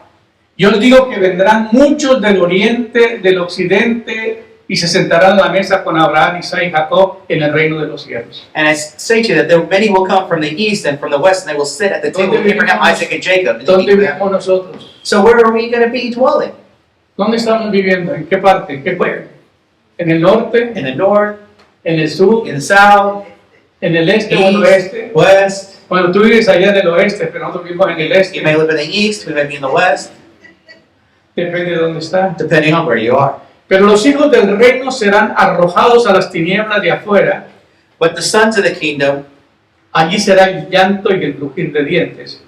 Yo os digo que vendrán muchos del oriente, del occidente, y se sentarán a la mesa con Abraham, Isaac y Jacob en el reino de los cielos. And I say to you that there many will come from the East and from the West, and they will sit at the table with Abraham, Isaac, and Jacob. in the ¿Dónde kingdom of heaven. vivimos nosotros? So where are we going to be dwelling? ¿Dónde estamos viviendo? ¿En qué parte? ¿En qué Where? ¿En el norte? In the north, ¿En el sur? in the south, ¿En el este o el oeste? east, west. Bueno, tú vives allá del oeste, pero nosotros vivimos en el este. You may live in the east, we may be in the west, Depende de dónde está. depending on where you are. Pero los hijos del reino serán arrojados a las tinieblas de afuera. But the sons of the kingdom Allí será el llanto y el crujir de dientes.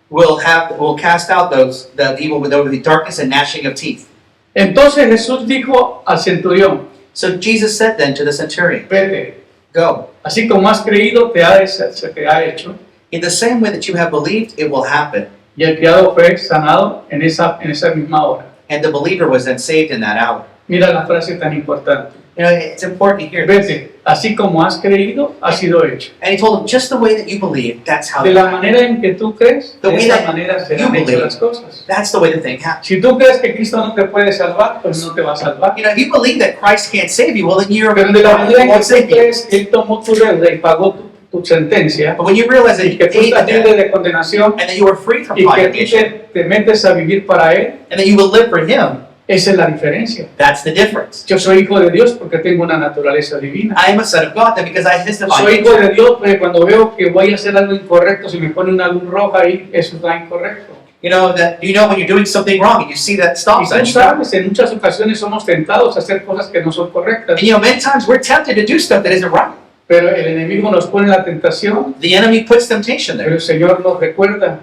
will cast out those the evil with over the darkness and gnashing of teeth. Entonces Jesús dijo al centurión, So Jesus said then to the centurion, vete, Go. así como has creído se te ha hecho, In the same way that you have believed, it will happen. y el criado fue sanado en esa misma hora. And the believer was then saved in that hour. Mira la frase tan importante. You know, it's important to hear this. Vete, así como has creído, ha sido hecho. And he told him, just the way that you believe, that's how De it la happens. manera en que tú crees, The de way esa that manera you serán hechas believe. las cosas. That's the way the thing happens. Si tú crees que Cristo no te puede salvar, pues no te va a salvar. You know, if you believe that Christ can't save you, well, then you're Pero de la manera en que won't tú save you. crees que Él tomó tu deuda y pagó tu sentencia, But when you realize that y you que tú paid estás the libre debt, de condenación, and that you were free from y que tú condemnation, te metes a vivir para Él, and that you will live for Him, esa es la diferencia. that's the difference. Yo soy hijo de Dios porque tengo una naturaleza divina. I am a son of God then because I have His divine Soy hijo nature. de Dios porque cuando veo que voy a hacer algo incorrecto, si me pone una luz roja ahí, eso está incorrecto. You know when you're doing something wrong and you see that stop Y sign. tú sabes, en muchas ocasiones somos tentados a hacer cosas que no son correctas, And you know, many times we're tempted to do stuff that isn't right. pero el enemigo nos pone la tentación, The enemy puts temptation pero there. el Señor nos recuerda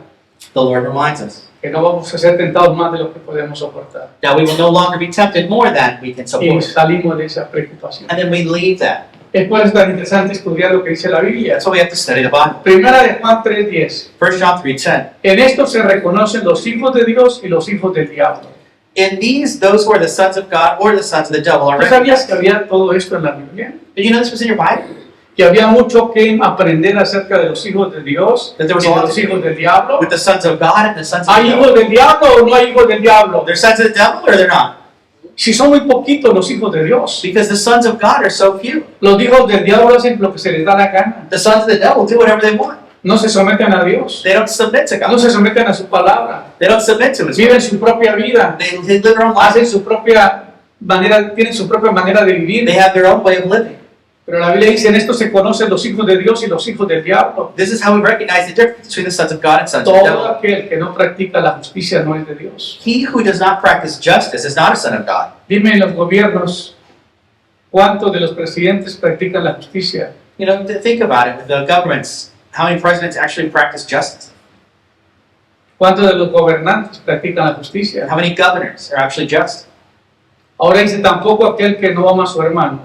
The Lord reminds us que no vamos a ser tentados más de lo que podemos soportar. that we will no longer be tempted more than we can Y support. salimos de esa preocupación. And then we leave that. Es por eso tan interesante estudiar lo que dice la Biblia. That's why we have to study the Bible. Primera de Juan 3:10. 1 John 3:10. En esto se reconocen los hijos de Dios y los hijos del diablo. In these, those who are the sons of God or the sons of the devil are ¿Tú sabías recognized. que había todo esto en la Biblia? Did you know this was in your Bible? Que había mucho que aprender acerca de los hijos de Dios y That there was de a lot los to hijos del diablo. With the sons of God and the sons of ¿Hay the hijos devil. del diablo o no hay hijos del diablo? They're sons of the devil or they're not? Si son muy poquitos los hijos de Dios. Because the sons of God are so few. Los hijos del diablo hacen lo que se les da la gana. The sons of the devil do whatever they want. No se someten a Dios. They don't submit to No God. se someten a su palabra. They don't submit to His Viven word. su propia vida. They live their own life. Hacen su propia manera, tienen su propia manera de vivir. They have their own way of living. Pero la Biblia dice, en esto se conocen los hijos de Dios y los hijos del diablo. This is how we recognize the difference between the sons of God and sons of the Todo devil. aquel que no practica la justicia no es de Dios. He who does not practice justice is not a son of God. Dime en los gobiernos, ¿cuántos de los presidentes practican la justicia? You know, think about it. With the governments, how many presidents actually practice justice? ¿Cuántos de los gobernantes practican la justicia? How many governors are actually just? Ahora dice, tampoco aquel que no ama a su hermano.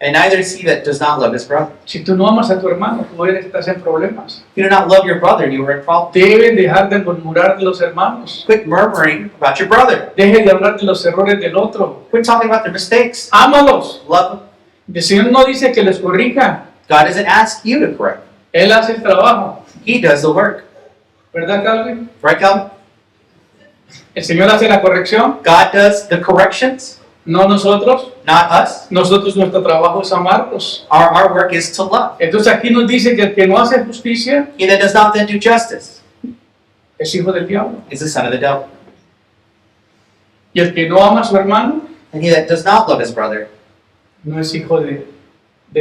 And neither is he that does not love his brother. Si tú no amas a tu hermano, tú estás en problemas. If you do not love your brother, you are in problem. Deben dejar de murmurar de los hermanos. Quit murmuring about your brother. Deje de hablar de los errores del otro. Quit talking about their mistakes. Ámalos. Love them. El Señor no dice que les corrija. God doesn't ask you to correct. Él hace el trabajo. He does the work. ¿Verdad, Calvin? Right, Calvin? El Señor hace la corrección, God does the corrections, no nosotros. not us. Nosotros, nuestro trabajo es amarlos. Our work is to love. Entonces aquí nos dice que el que no hace justicia He that does not then do justice es hijo del diablo. is the son of the devil. Y el que no ama a su hermano And he that does not love his brother no es hijo de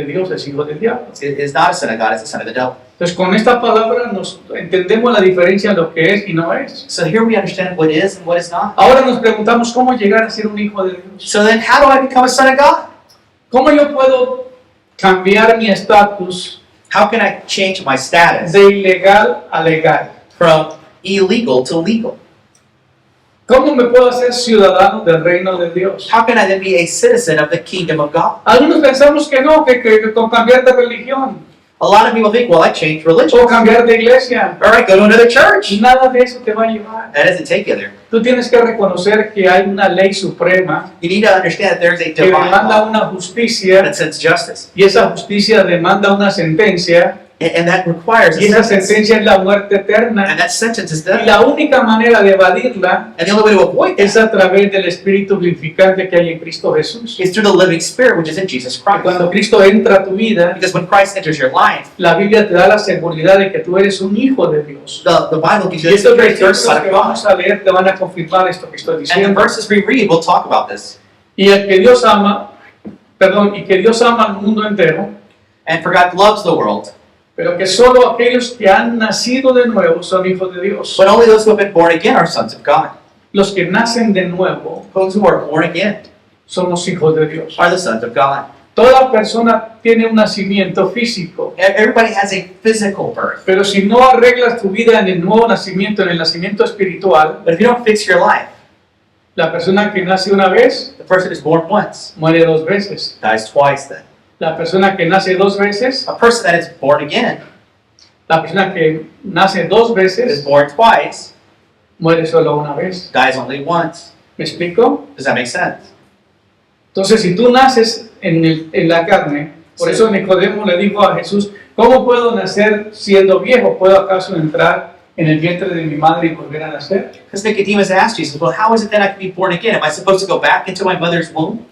Dios, es hijo del diablo. is not a son of God, is the son of the devil. Entonces con esta palabra nos entendemos la diferencia en lo que es y no es. So here we understand what is and what is not. Ahora nos preguntamos cómo llegar a ser un hijo de Dios. So then how do I become a son of God? ¿Cómo yo puedo cambiar mi estatus How can I change my status de ilegal a legal? from illegal to legal? ¿Cómo me puedo hacer ciudadano del reino de Dios? How can I then be a citizen of the kingdom of God? Algunos pensamos que no, que con cambiar de religión A lot of people think, well, I changed religion, o cambiar de iglesia, or I go to another church. nada de eso te va a llevar. That doesn't take you there. Tú tienes que reconocer que hay una ley suprema You need to understand that there's a que divine demanda law una justicia that sets justice, y esa justicia demanda una sentencia and that requires y a esa sentence, sentencia es la muerte and eterna that sentence is y death. la única manera de evadirla And the only way to avoid es that a través del Espíritu vivificante que hay en Cristo Jesús. is through the living Spirit, which is in Jesus Y Christ. cuando Cristo entra a tu vida, Because when Christ enters your life, la Biblia te da la seguridad de que tú eres un hijo de Dios. the Bible gives you Y the estos security you're a versículos son of que God. vamos a leer te van a confirmar esto que estoy And the diciendo. verses we read will talk about this. Y el que Dios ama, y que Dios ama al mundo entero, And for God loves the world, pero que solo aquellos que han nacido de nuevo son hijos de Dios. but only those who have been born again are sons of God. Los que nacen de nuevo Those who are born again somos hijos de Dios. are the sons of God. Toda persona tiene un nacimiento físico, Everybody has a physical birth. pero si no arreglas tu vida en el nuevo nacimiento, en el nacimiento espiritual, But if you don't fix your life, la persona que nace una vez the person who's born once muere dos veces. dies twice then. La persona que nace dos veces, A person that is born again la persona que nace dos is veces born twice muere solo una vez. dies only once. ¿Me explico? Does that make sense? Entonces, si tú naces en la carne, por Sí. eso Nicodemo le dijo a Jesús, ¿cómo puedo nacer siendo viejo? ¿Puedo acaso entrar en el vientre de mi madre y volver a nacer? Because Nicodemus asked Jesus, well, how is it that I can be born again? Am I supposed to go back into my mother's womb?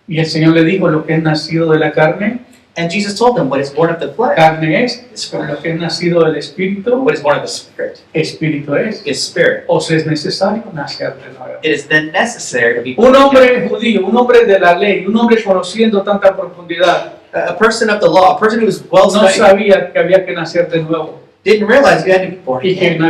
Y el Señor le dijo, lo que es nacido de la carne, And Jesus told them, what is born of the flesh carne es, is pero flesh. lo que es nacido del Espíritu, What is born of the Spirit Espíritu es. is spirit. O sea, es necesario nacer de nuevo. It is then necessary to be Un born again. hombre judío, un hombre de la ley, un hombre conociendo tanta profundidad, A person of the law, a person who is well no studied, sabía que había que nacer de nuevo didn't realize you had to be born y que, again.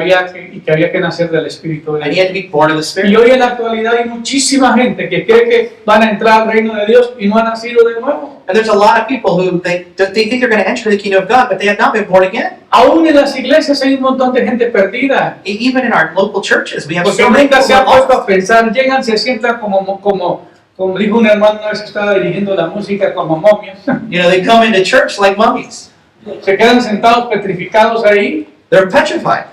había que nacer del Espíritu de And he Dios. had to be born of the Y Spirit. hoy en la actualidad hay muchísima gente que cree que van a entrar al reino de Dios y no han nacido de nuevo. And there's a lot of people who they think they're going to enter the kingdom of God, but they have not been born again. Aún en las iglesias hay un montón de gente perdida. Even in our local churches, we have Porque so many nunca people se who han are puesto lost. a pensar, llegan, se sientan como dijo un hermano una vez, estaba dirigiendo la música como momias. You know, they come into church like mummies. Se quedan sentados petrificados ahí They're petrified.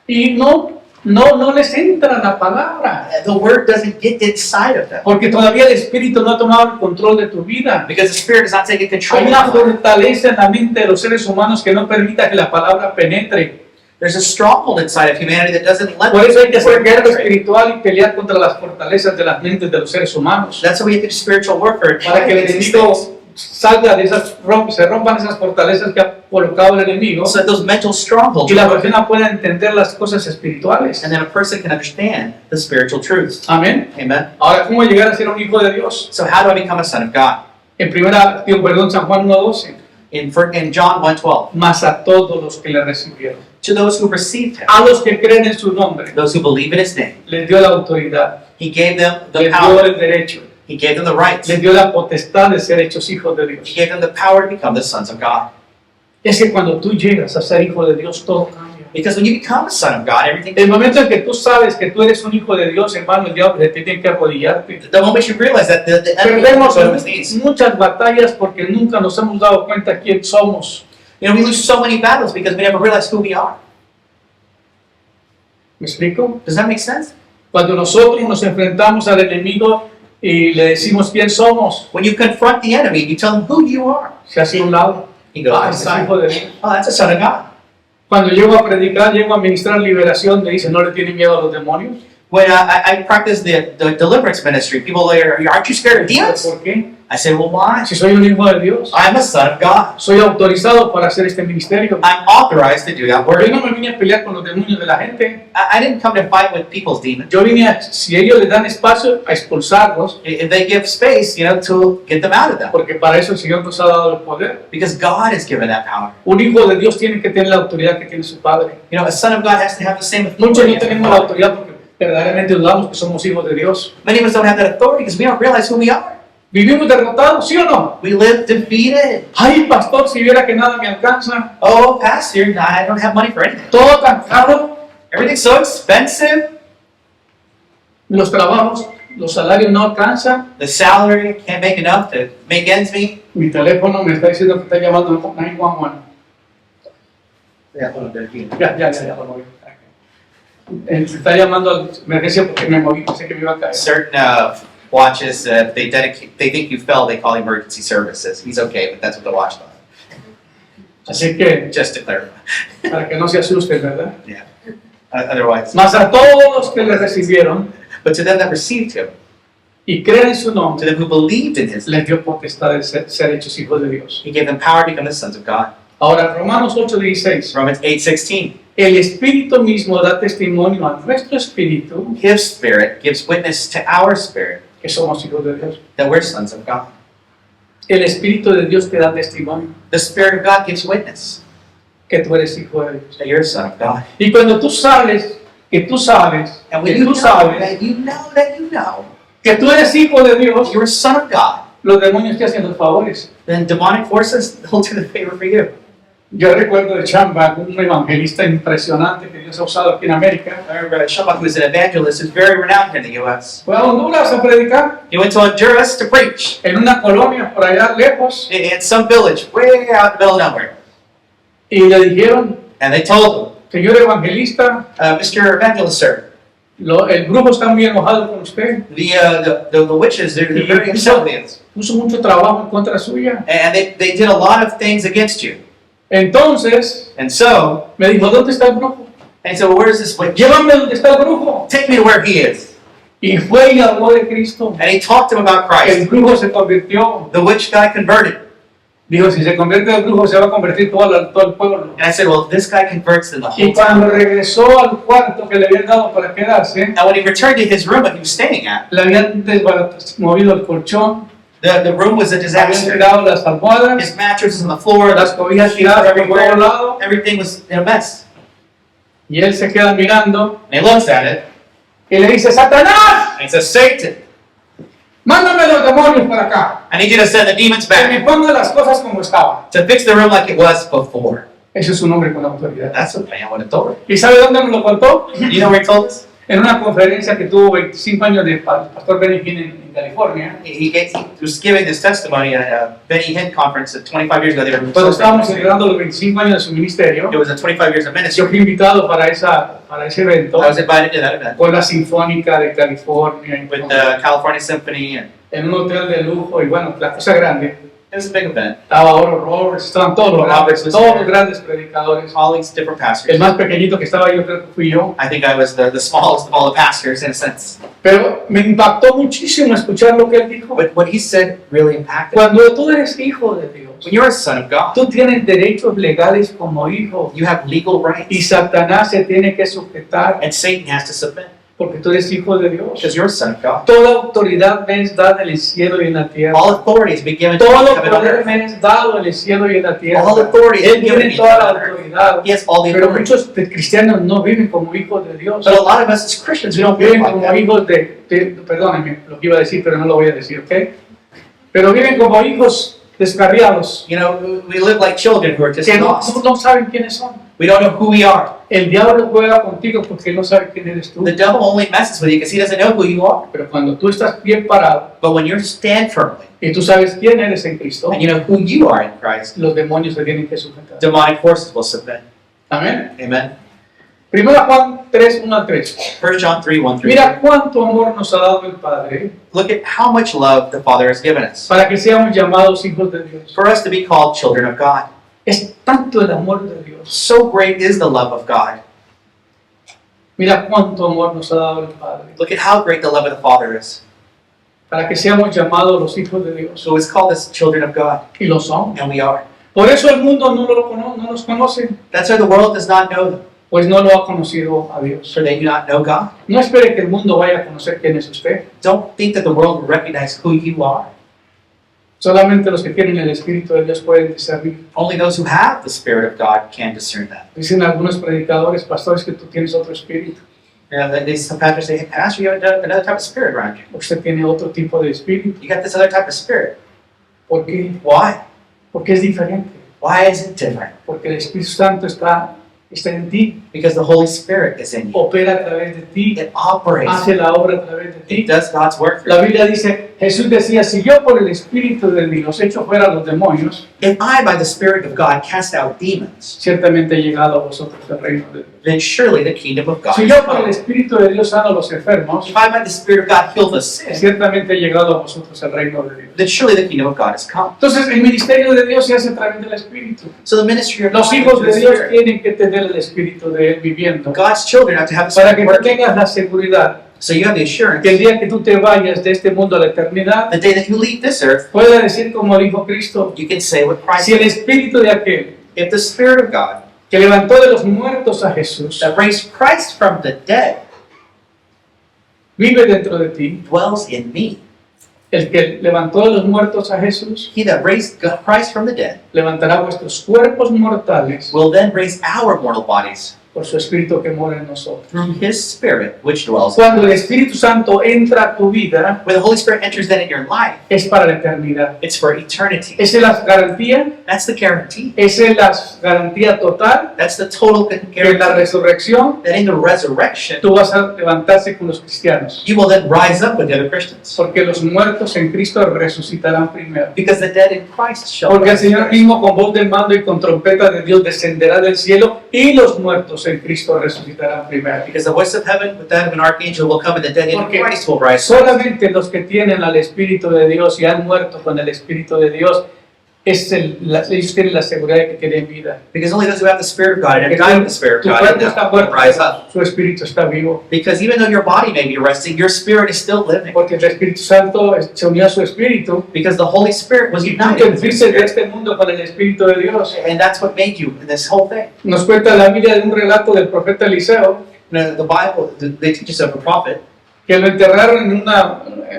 y no les entra la palabra. The word doesn't get inside of them Porque todavía el Espíritu no ha tomado el control de tu vida. because the Spirit is not taking control Hay of una your life. fortaleza en la mente de los seres humanos que no permita que la palabra penetre. There's a stronghold inside of humanity that doesn't let Por eso hay que the hacer word guerra penetrate. espiritual y pelear contra las fortalezas de las mentes de los seres humanos. That's why we have to do spiritual warfare Para que el against these enemigo things. salga de esas, se rompan esas fortalezas que ha colocado el enemigo So that those mental strongholds y la are broken. persona pueda entender las cosas espirituales. And then a person can understand the spiritual truths. Amén. Amen. Ahora, ¿cómo llegar a ser un hijo de Dios? So how do I become a son of God? San Juan 1:12, In John 1:12, mas a todos los que le recibieron, to those who received him, a los que creen en su nombre, those who believe in his name, les dio la autoridad, he gave them the les dio power, el derecho, he gave them the rights, les dio la potestad de ser hechos hijos de he Dios. gave them the power to become the sons of God. Es que cuando tú llegas a ser hijo de Dios, todo cambia. Because when you become a son of God, everything. El momento en que tú sabes que tú eres un hijo de Dios, hermano, el diablo te tiene que arrodillarte. The moment you realize that the enemy Perdemos is on his knees. muchas batallas porque nunca nos hemos dado cuenta quién somos. You know, we lose so many battles because we never realize who we are. ¿Me explico? Does that make sense? Cuando nosotros nos enfrentamos al enemigo y le decimos quién somos, When you confront the enemy, you tell him who you are. se hace a un lado. He goes, Ah, ese es hijo de Dios. oh, that's a son of God. Cuando llego a predicar, llego a ministrar liberación, me dicen, ¿no le tienen miedo a los demonios? When I practice the deliverance ministry, people are, aren't you scared of demons? ¿Por qué? I say, well, why? Si soy un hijo de Dios, I'm a son of God. soy autorizado para hacer este ministerio. I'm authorized to do that Porque yo work. no me vine a pelear con los demonios de la gente. I didn't come to fight with people's demons. Yo vine, si ellos les dan espacio, a expulsarlos, If they give space, you know, to get them out of that. porque para eso el Señor nos ha dado el poder. Because God has given that power. Un hijo de Dios tiene que tener la autoridad que tiene su padre. You know, a son of God has to have the same Muchos authority. no tenemos la autoridad porque verdaderamente dudamos que somos hijos de Dios. Many of us don't have that authority because we don't realize who we are. ¿Vivimos derrotados, sí o no? We live defeated. Ay, pastor, si viera que nada me alcanza. Oh, pastor, I don't have money for anything. Todo tan caro. Everything's so expensive. Los trabajos, los salarios no alcanzan. The salary can't make enough to make ends meet. Mi teléfono me está diciendo que está llamando al 911. Ya, por mover. Se está llamando a la emergencia porque me moví, pensé que me iba a caer. Certain watches, they think you fell, they call emergency services. He's okay, but that's what the watch does. Así que, Just to clarify. para que no se asusten, ¿verdad? Yeah. Otherwise, Mas a todos los que le recibieron but to them that received him, y creen en su to nombre, them who believed in his name, les dio potestad de ser hechos hijos de Dios. he gave them power to become the sons of God. Ahora, Romanos 8:16. Romans 8:16. El Espíritu mismo da testimonio a nuestro espíritu His spirit gives witness to our spirit que somos hijos de Dios. that we're sons of God. El Espíritu de Dios te da testimonio The Spirit of God gives witness que tú eres hijo de Dios. that you're a son of God. Y cuando tú sabes, que tú sabes, And que when you tú know sabes that you know that you know que tú eres hijo de Dios, you're a son of God, los demonios te hacen los favores. then demonic forces will do the favor for you. Yo recuerdo de Chamba, un evangelista impresionante que Dios ha usado aquí en América. I remember Shabbat, who was an evangelist, who's very renowned here in the U.S. Fue a Honduras a predicar He went to Honduras to preach en una colonia por allá lejos in some village way out in the middle of nowhere. y le dijeron, And they told señor evangelista, him, Mr. Evangelist, sir, el brujo está muy enojado con usted. the witches, they're very upset with you. Puso mucho trabajo en contra suya. And they did a lot of things against you. Entonces And so, me dijo, ¿dónde está el brujo? and so where is this witch? Llévame donde está el brujo. Take me to where he is. Y fue y habló de Cristo. And he talked to him about El Christ. brujo se convirtió. The witch guy converted. Dijo, si se convierte el brujo, se va a convertir todo el pueblo. And I said, well, if this guy converts, then the Y whole cuando town. regresó al cuarto que le habían dado para quedarse, And when he returned to his room that he was staying at, le habían movido el colchón, the room was a habían disaster. tirado las almohadas, His mattress was on the floor, las cobijas tiradas por todos lados, everything was in a mess. y él se queda mirando And he looks at it, y le dice, ¡Satanás! and he says, Satan, ¡Mándame los demonios para acá! I need you to send the demons Que me back ponga las cosas como estaban. to fix the room like it was before. Ese es un hombre con autoridad. That's a man with authority. ¿Y sabe dónde nos lo contó? You know where he told us? En una conferencia que tuvo 25 años de pastor Benny Hinn en California. He was giving this testimony at a Benny Hinn conference 25 years ago. They were Cuando estábamos celebrando los 25 años de su ministerio, It was a 25 years of yo ministry. fui invitado para ese evento I was invited to that event con la Sinfónica de California, y with the California Symphony, and en un hotel de lujo, y bueno, la cosa grande. it was a big event. Estaba Oral Roberts, estaban Roberts was todos there. los grandes predicadores. All these different El pastors. más pequeñito que estaba yo creo que fui yo. I think I was the smallest of all the pastors in a sense. Pero me impactó muchísimo escuchar lo que él dijo. But what he said really impacted me. Cuando tú eres hijo de Dios, When you're a son of God, tú tienes derechos legales como hijo. you have legal Y rights, Satanás se tiene que sujetar and Satan has to submit Porque tú eres hijo de Dios. Because you're a son of God. Toda autoridad me es dada en el cielo y en la tierra. All authority has been given to Todo you in heaven and poder earth. me es dado en el cielo y en la tierra. All authority has Él been given tiene to you toda in la heaven and earth. autoridad. He has all the Pero authority. muchos cristianos no viven como hijos de Dios. But a lot of us as Christians, we don't live Viven like como that. hijos perdónenme lo que iba a decir, pero no lo voy a decir, ¿ok? Pero viven como hijos descarriados, You know, we live like children who are just que no lost. saben quiénes son. We don't know who we are. El diablo juega contigo porque no sabe quién eres tú. The devil only messes with you because he doesn't know who you are. Pero cuando tú estás bien parado But when you stand firmly y tú sabes quién eres en Cristo, and you know who you are in Christ, los demonios se tienen que sujetar. demonic forces will submit. Amén. Amen. Primera Juan 3, 1 al 3. 1 John 3, 1 through Mira cuánto amor nos ha dado el Padre Look at how much love the Father has given us para que seamos llamados hijos de Dios. for us to be called children of God. Es tanto el amor de Dios. So great is the love of God. Mira cuánto amor nos ha dado el Padre Look at how great the love of the Father is. para que seamos llamados los hijos de Dios. So it's called us children of God, Y lo somos. and we are. Por eso el mundo no los conoce, That's why the world does not know them, pues no lo ha conocido a Dios. for they do not know God. No espere que el mundo vaya a conocer quién es usted. Don't think that the world will recognize who you are. Solamente los que tienen el Espíritu de Dios pueden discernir. Only those who have the Spirit of God can discern that. Dicen algunos predicadores, pastores, que tú tienes otro espíritu. You know, some pastors say, hey, Pastor, you have another type of spirit around you. Usted tiene otro tipo de espíritu. You got this other type of spirit. ¿Por qué? Why? Porque es diferente. Why is it different? Porque el Espíritu Santo está en ti, Because the Holy Spirit is in you. opera a través de ti, It operates. hace la obra a través de It ti. does God's work. La Biblia dice, Jesús decía, si yo por el Espíritu de Dios echo fuera a los demonios, If I, by the Spirit of God, cast out demons, ciertamente he llegado a vosotros el reino de Dios. then surely the kingdom of God Si is yo por el come. Espíritu de Dios sano a los enfermos, If I, by the Spirit of God, heal the sick, ciertamente he llegado a vosotros el reino de Dios. then surely the kingdom of God has come. Entonces el ministerio de Dios se hace a través del Espíritu. So the ministry of Los God is hijos through de the Dios Spirit. tienen que tener el Espíritu de Él viviendo God's children have to have the para Spirit que tú working. tengas la seguridad So you have the assurance que el día que tú te vayas de este mundo a la eternidad, the day that you leave this earth, pueda decir como dijo Cristo, you can say what Christ si el said. Espíritu de aquel If the Spirit of God que levantó de los muertos a Jesús that raised Christ from the dead vive dentro de ti, dwells in me, el que levantó de los muertos a Jesús he that raised Christ from the dead levantará vuestros cuerpos mortales will then raise our mortal bodies por su Espíritu que mora en nosotros. through his Spirit which dwells in Cuando el us. Espíritu Santo entra a tu vida, When the Holy Spirit enters then in your life, es para la eternidad. it's for eternity. Esa es la garantía, That's the guarantee. esa es la garantía total That's the total que en la guarantee resurrección that in the resurrection, tú vas a levantarse con los cristianos. you will then rise up with the other Christians. Porque los muertos en Cristo resucitarán primero. Because the dead in Christ shall Porque el rise Señor first. mismo con voz de mando y con trompeta de Dios descenderá del cielo y los muertos en Cristo resucitarán primero. Because the voice of heaven with that of an archangel will come and the dead in Porque Christ will rise first. solamente los que tienen al Espíritu de Dios y han muerto con el Espíritu de Dios, ellos tienen la seguridad de que tienen vida. Because only those who have the Spirit of God and Porque have died in the Spirit of tu God cuerpo está will muerto, rise up. su Espíritu está vivo. Because even though your body may be resting, your spirit is still living. Porque el Espíritu Santo se unió a su Espíritu Because the Holy Spirit was y tú united te with the fuiste de Spirit. este mundo con el Espíritu de Dios. And that's what made you in this whole thing. Nos cuenta la Biblia de un relato del profeta Eliseo, You know, the Bible, they teach us of a prophet. que lo enterraron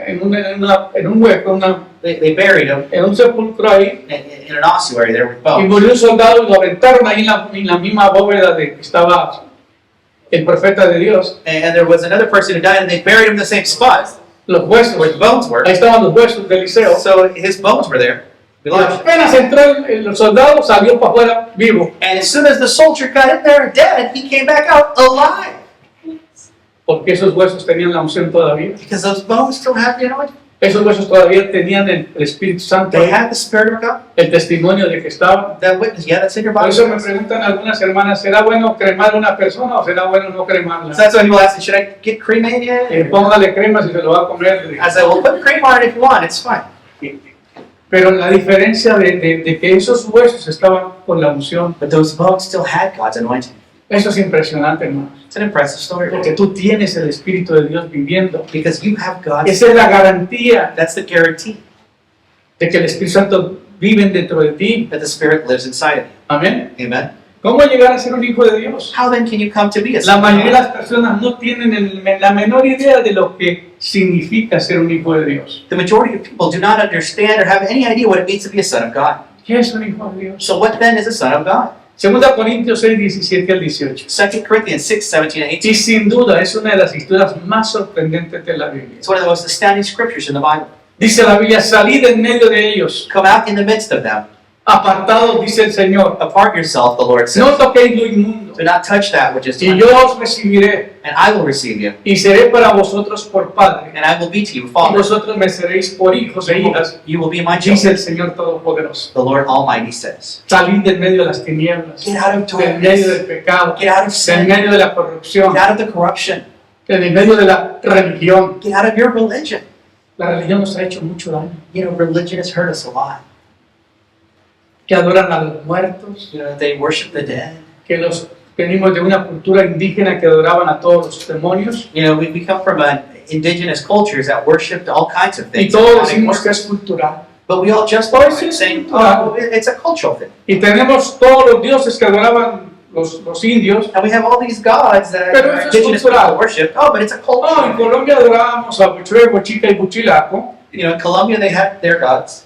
en un hueco, They buried him en un sepulcro ahí, in an ossuary there with y bones. murió un soldado y lo aventaron ahí en la misma bóveda de que estaba el profeta de Dios. And there was another person who died and they buried him in the same spot Los huesos, where the bones were. ahí estaban los huesos de Eliseo. So his bones were there. Y apenas entró el soldado, salió para afuera vivo, And as soon as the soldier got in there dead, he came back out alive. porque esos huesos tenían la unción todavía. Because those bones still have the anointing. Esos huesos todavía tenían el Espíritu Santo, They have the Spirit of God. el testimonio de que estaban. That witness, yeah, that's in your Por body. eso So me preguntan algunas hermanas, ¿será bueno cremar a una persona o será bueno no cremarla? that's why people ask me, should I get cremated? Póngale crema si se lo va a comer. I say, well, put cream on it if you want, it's fine. Pero la diferencia de que esos huesos estaban con la unción, But those bones still had God's anointing. eso es impresionante, hermano. It's an impressive story. Porque tú tienes el Espíritu de Dios viviendo. Because you have God's Esa es la garantía That's the guarantee de que el Espíritu Santo vive dentro de ti. that the Spirit lives inside of Amén. you. Amen. ¿Cómo llegar a ser un hijo de Dios? How then can you come to be a La son of mayoría de God? las personas no tienen la menor idea de lo que significa ser un hijo de Dios. The majority of people do not understand or have any idea what it means to be a son of God. ¿Qué es un hijo de Dios? So what then is a son of God? 2 Corintios 6, 17 al 18. 2 Corinthians 6, 17 and 18. Y sin duda es una de las historias más sorprendentes de la Biblia. It's one of the most astounding scriptures in the Bible. Dice la Biblia, salid en medio de ellos, Come out in the midst of them. apartados, dice el Señor. Apart yourself, the Lord No says. toquéis lo inmundo, Do not touch that which is y mine, yo os recibiré, and I will receive you, y seré para vosotros por Padre, and I will be to you y Father. vosotros me seréis por hijos e hijas, You will be my dice children, el Señor Todopoderoso. the Lord Almighty says. Salid del medio de las tinieblas, Get out of del medio del darkness. pecado, Get out of del sin. medio de la corrupción, Get out of the corruption. del medio de la religión. Get out of your religion. La religión nos ha hecho mucho daño. You know, religion has hurt us a lot. Que adoran a los muertos, You know, they worship the dead. que venimos de una cultura indígena que adoraban a todos los demonios, You know, we come from indigenous cultures that worshipped all kinds of y things. todos decimos que es cultural. But we all just Oh, sí, saying, sí. oh, it's a cultural thing. Y tenemos todos los dioses que adoraban los indios. And we have all these gods that Pero our eso es indigenous cultural. people worship. Oh, but it's a Oh, en culture. Colombia adorábamos a Buchue, Bochica y Buchilaco. You know, in Colombia they have their gods.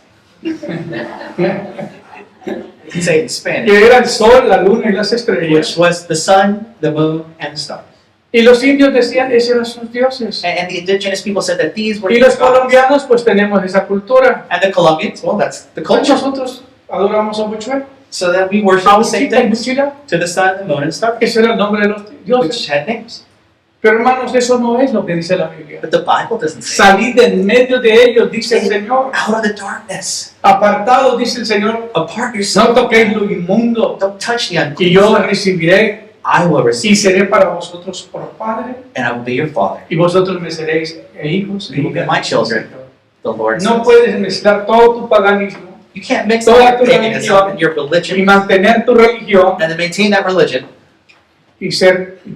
You say it in Spanish. Que era el sol, la luna y las estrellas. Which was the sun, the moon, and the stars. Y los indios decían, esos eran sus dioses. And the indigenous people said that these were Y their los gods. colombianos pues tenemos esa cultura. And the Colombians, well, that's the Pues culture. nosotros adoramos a Buchue, So that we worship a the same Bochica y things Buchila, to the sun, the moon, and stars, ese era el nombre de los dioses. which had names. Pero hermanos, eso no es lo que dice la Biblia. But the Bible doesn't say Salid en medio de ellos, dice el Señor. out of the darkness. Apartados, dice el Señor. Apart yourself. No toquéis lo inmundo, Don't touch the y unclean. yo os recibiré I will receive, y seré para vosotros por Padre, and I will be your father. y vosotros me seréis hijos. You will be my children. The Lord No says. puedes mezclar todo tu paganismo You can't mix toda all your tu paganism religión and your y religion mantener tu religión and then maintain that religion y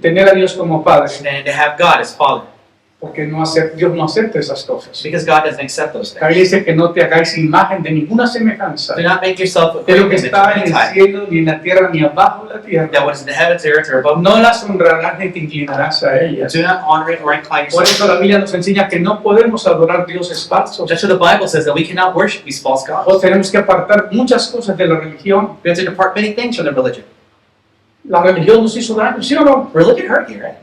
tener a Dios como Padre, and to have God as Father. porque Dios no acepta esas cosas. Because God doesn't accept those La things. Biblia dice que no te hagáis imagen de ninguna semejanza Do not make yourself a de lo great que image está of en any el type. cielo, ni en la tierra, ni abajo de la tierra. That what is in the heavens, the earth, or above. No las honrarás ni te inclinarás a ellas. Do not honor it or incline Por yourself. eso la Biblia nos enseña que no podemos adorar dioses falsos. That's what the Bible says, that we cannot worship these false O gods. tenemos que apartar muchas cosas de la religión. We have to depart many things from the religion. La religión nos hizo daño, ¿sí o no? Religion hurt you, right?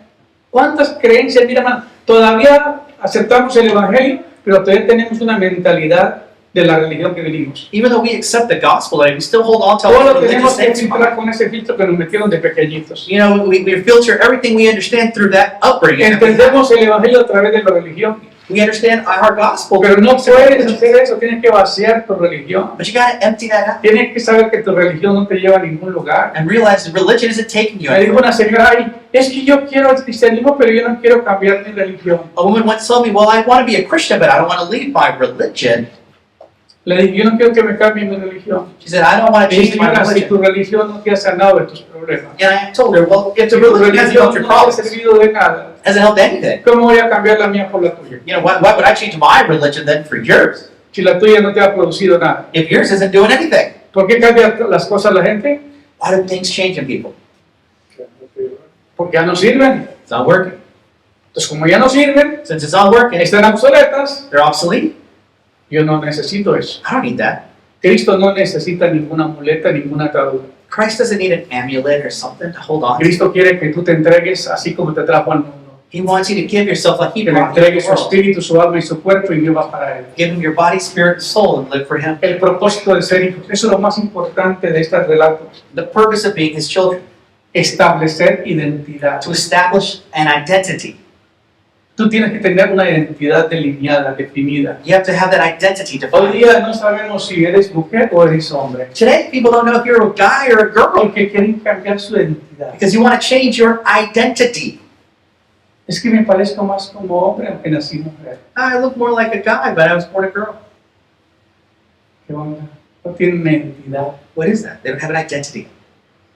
¿Cuántas creencias? Mira, hermano, todavía aceptamos el Evangelio, pero todavía tenemos una mentalidad de la religión que venimos. Even though we accept the gospel, like, we still hold on to Todo our lo tenemos religious que things. filtrar con ese filtro que nos metieron de pequeñitos. You know, we filter everything we understand through that upbringing. Entendemos el Evangelio a través de la religión, We understand our gospel, pero no puedes hacer eso, tienes que vaciar tu religión. but you gotta empty that out Tienes que saber que tu religión no te lleva a ningún lugar. and realize that religion isn't taking you Me dijo anywhere. una señora, ay, es que yo quiero el cristianismo, pero yo no quiero cambiar mi religión. A woman once told me, well, I want to be a Christian, but I don't want to leave my religion. Le dije, yo no quiero que me cambie mi religión. She said, I don't want to Le dije, change my señora, si religion. tu religión no te ha sanado de tus problemas, And I told her, well, if si the tu religion hasn't religión helped your no te ha problems, servido de nada, hasn't helped anything. ¿cómo voy a cambiar la mía por la tuya? You know, why would I change my religion then for yours? Si la tuya no te ha producido nada. If yours isn't doing anything? ¿Por qué cambia las cosas la gente? Why do things change in people? Porque ya no sirven. It's not working. Entonces, como ya no sirven, Since it's not working, están obsoletas, they're obsolete. yo no necesito eso. I don't need that. Cristo no necesita ninguna muleta, ninguna atadura. Christ doesn't need an amulet or something to hold on to. Cristo quiere que tú te entregues así como te trajo al mundo. He wants you to give yourself like He Que le brought you to entregues the su world. espíritu, su alma y su cuerpo y viva para Él. Give Him your body, spirit, and soul and live for Him. El propósito de ser hijos, eso es lo más importante de estos relatos. The purpose of being His children, Establecer identidad. to establish an identity. Tú tienes que tener una identidad delineada, definida. You have to have that identity Hoy defined. día no sabemos si eres mujer o eres hombre. Today, people don't know if you're a guy or a girl Porque quieren cambiar su identidad. because you want to change your identity. Es que me parezco más como hombre aunque nací mujer. I look more like a guy, but I was born a girl. ¿Qué onda? No tienen una identidad. What is that? They don't have an identity.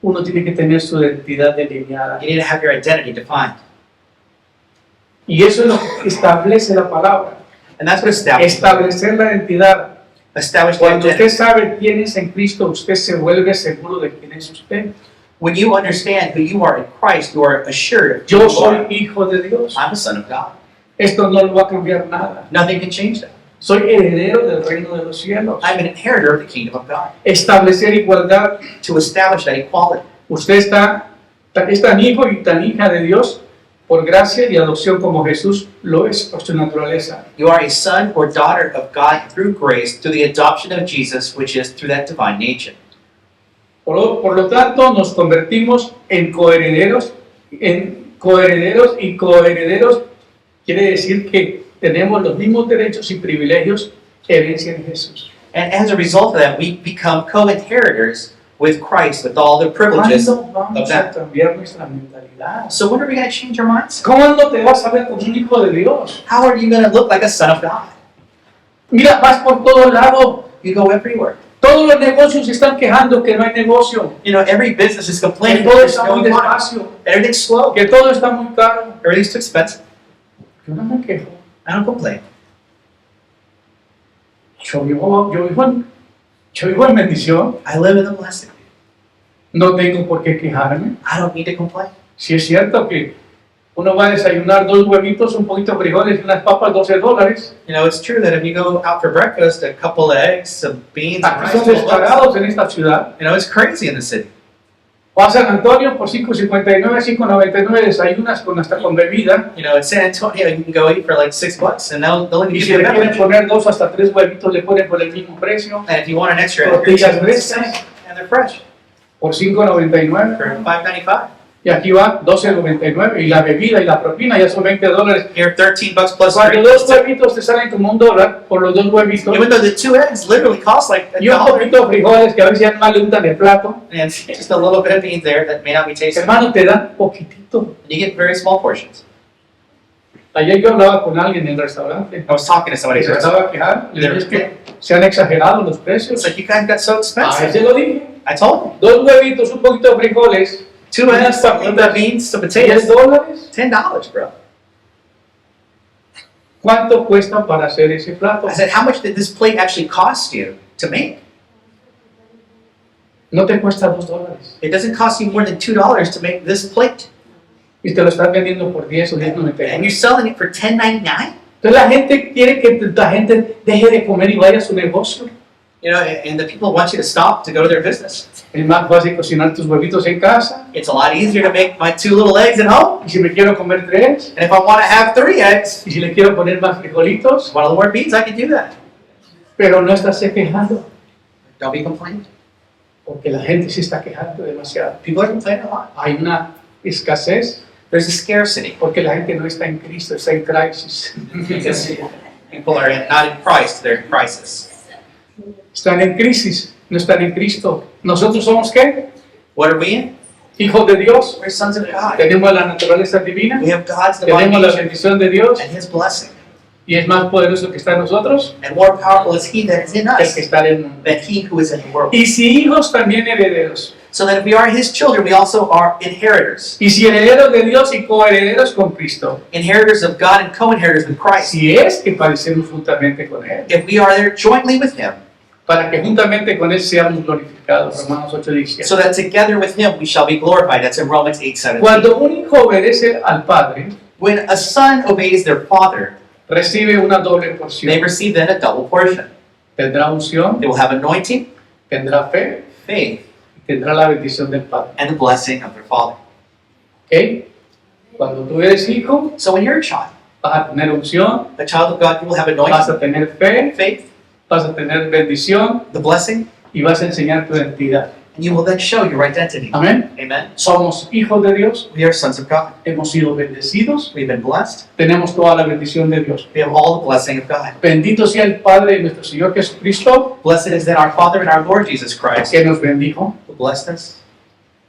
Uno tiene que tener su identidad delineada. You need to have your identity defined. Y eso es lo que establece la palabra. And that's what establishes. Establecer la identidad. Establish the Cuando identity. usted sabe quién es en Cristo, usted se vuelve seguro de quién es usted. When you understand who you are in Christ, you are assured of who Yo you soy are. hijo de Dios. I'm a son of God. Esto no lo va a cambiar nada. Nothing can change that. Soy heredero del reino de los cielos. I'm an inheritor of the kingdom of God. Establecer igualdad. To establish that equality. Usted es tan hijo y tan hija de Dios por gracia y adopción como Jesús lo es por su naturaleza. You are a son or daughter of God through grace, through the adoption of Jesus, which is through that divine nature. Por lo tanto, nos convertimos en coherederos y coherederos quiere decir que tenemos los mismos derechos y privilegios que herencia en Jesús. And as a result of that, we become co-inheritors with Christ, with all the privileges. ¿Cuándo vamos a cambiar nuestra mentalidad? So when are we going to change our minds? ¿Cuándo te vas a ver como un hijo de Dios? How are you going to look like a son of God? Mira, vas por todo lado. You go everywhere. Todos los negocios se están quejando que no hay negocio, You know, every business is que complaining todo there's está no muy money. despacio, Everything's slow. que todo está muy caro. Everything's too expensive. Yo no me quejo. I don't complain. Yo vivo en bendición. I live in the blessing. No tengo por qué quejarme. I don't need to complain. Si es cierto que uno va a desayunar 2 huevitos, un poquito de frijoles y unas papas, $12. You know, it's true that if you go out for breakfast, a couple of eggs, some beans, and Aquí rice, son descarados en esta ciudad. you know, it's crazy in the city. Va a San Antonio por $5.59, $5.99 desayunas hasta con bebida. You know, in San Antonio, you can go eat for like $6, and they'll even Y give si you a le quieren beverage. poner 2 hasta 3 huevitos, le ponen por el mismo precio. And if you want an extra, Tortillas frescas and they're fresh por $5.99. for $5.95. Y aquí va $12.99. Y la bebida y la propina ya son $20. Here, $13 plus Cuando drinks. 2 huevitos te salen como $1 por los 2 huevitos. Even though the 2 eggs literally cost like Y un $1, poquito de frijoles que a veces ya más le untan el plato. and just a little bit of beans there that may not be tasty. Hermano, te dan poquitito. You get very small portions. Ayer yo hablaba con alguien en el restaurante. I was talking to somebody Y se who said, estaba quejando. Le dije, es que se han exagerado los precios. it's like, you guys got so A expensive. ese lo dije. I told him. 2 huevitos, un poquito de frijoles. 2 eggs, a little bit of beans, some potatoes, $10. $10, bro. ¿Cuánto cuesta para hacer ese plato? I said, how much did this plate actually cost you to make? No te cuesta $2. It doesn't cost you more than $2 to make this plate. Y te lo están vendiendo por 10 o And you're $10.99. selling it for $10.99? Entonces la gente quiere que la gente deje de comer y vaya a su negocio. You know, and the people want you to stop to go to their business. Es más fácil cocinar tus huevitos en casa. It's a lot easier to make my 2 little eggs at home. Y si me quiero comer 3, And if I want to have 3 eggs, y si le quiero poner más frijolitos, want a little more beans, I can do that. pero no estás quejando, Don't be complaining. porque la gente sí está quejando demasiado. People are complaining a lot. Hay una escasez, There's a scarcity. porque la gente no está en Cristo, está en crisis. Because people are not in Christ, they're in crisis. Están en crisis, no están en Cristo. ¿Nosotros somos qué? What are we in? Hijos de Dios. We're sons of God. Tenemos la naturaleza divina, We have God's divine tenemos la nature bendición de Dios, and His blessing. y es más poderoso que está en nosotros And more powerful is He that is in que el us que está en el mundo. than He who is in the world. Y si hijos, también herederos. So that if we are His children, we also are inheritors. Y si herederos de Dios y coherederos con Cristo. Inheritors of God and co-inheritors with Christ. Si es que padecemos juntamente con Él, If we are there jointly with Him, para que juntamente con Él seamos glorificados. Romanos 8:17. so that together with Him we shall be glorified. That's in Romans 8:17. Cuando un hijo obedece al Padre, When a son obeys their father, recibe una doble they porción. receive then a double portion. Tendrá unción, They will have anointing, tendrá fe, faith, y tendrá la bendición del Padre. and the blessing of their father. ¿Ok? Cuando tú eres hijo, So when you're a child, vas a tener unción, a child of God, you will have vas anointing, a tener fe, faith, vas a tener bendición the blessing, y vas a enseñar tu identidad. and you will then show your identity. Amén. Amen. Somos hijos de Dios, We are sons of God. hemos sido bendecidos, We've been blessed. tenemos toda la bendición de Dios. We have all the blessing of God. Bendito sea el Padre de nuestro Señor Jesucristo, Blessed is then our Father and our Lord Jesus Christ, que nos bendijo who blessed us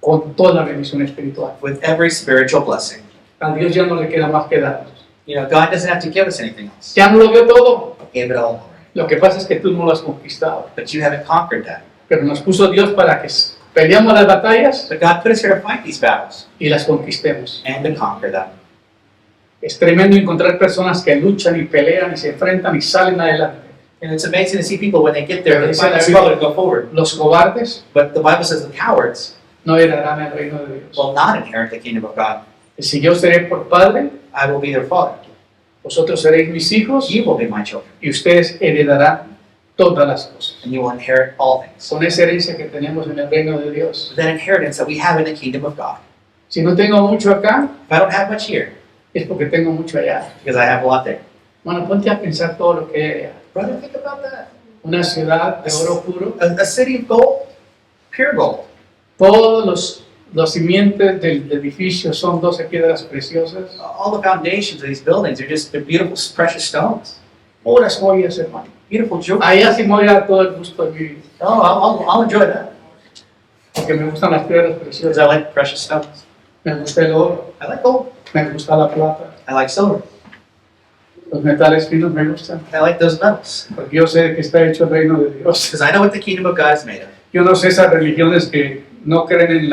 con toda la bendición espiritual. with every spiritual blessing. A Dios ya no le queda más que darnos. You know, God doesn't have to give us anything else. Ya no lo dio todo. He gave it all already. Lo que pasa es que tú no lo has conquistado. But you haven't conquered that. Pero nos puso Dios para que peleemos las batallas But God put us here to fight these battles y las conquistemos. and to conquer them. Es tremendo encontrar personas que luchan y pelean y se enfrentan y salen adelante. And it's amazing to see people when they get there, they Dice find la a Biblia, struggle to go forward. Los cobardes But the Bible says the cowards, no heredarán el reino de Dios. will not inherit the kingdom of God. Y si yo seré por padre, I will be their father. vosotros seréis mis hijos You will be my children, y ustedes heredarán todas las cosas. and you will inherit all things. Son esa herencia que tenemos en el reino de Dios. That inheritance that we have in the kingdom of God. Si no tengo mucho acá, If I don't have much here, es porque tengo mucho allá. because I have a lot there. Bueno, ponte a pensar todo lo que hay allá. Brother, think about that. Una ciudad de oro puro, A city of gold, pure gold. todos los simientes del edificio son 12 piedras preciosas, All the foundations of these buildings are just they're beautiful, precious stones. puras joyas, hermano. Beautiful jewelry. Allá sí me voy a dar todo el gusto de vivir, Oh, I'll enjoy that porque me gustan las piedras because preciosas, I like precious stones. me gusta el oro, I like gold. me gusta la plata, I like silver. los metales finos me gustan, I like those metals porque yo sé que está hecho el reino de Dios. because I know what the kingdom of God is made of. Yo no sé esas religiones que no creen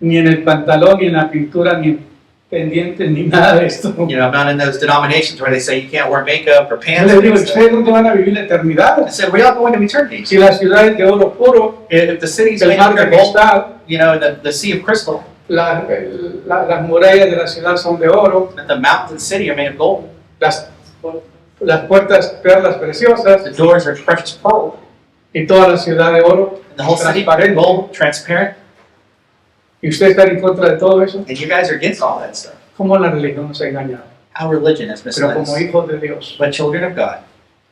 ni en el pantalón, ni en la pintura, ni en pendientes, ni nada de esto. You know, I'm not in those denominations where they say you can't wear makeup or Yo pants. les or digo, things. ¿ustedes dónde van a vivir la eternidad? I said, we're all going to eternity. Si la ciudad es de oro puro, If the city's el made mar of de pure gold, cristal, you know, the sea of crystal, las murallas de la ciudad son de oro, that the mountains of the city are made of gold. las puertas perlas preciosas The doors are precious pearl. y toda la ciudad de oro And the whole city transparente. gold, transparent. Y ustedes están en contra de todo eso. And you guys are against all that stuff. ¿Cómo la religión nos ha engañado? How religion has Pero misled como us. hijos de Dios, But children of God,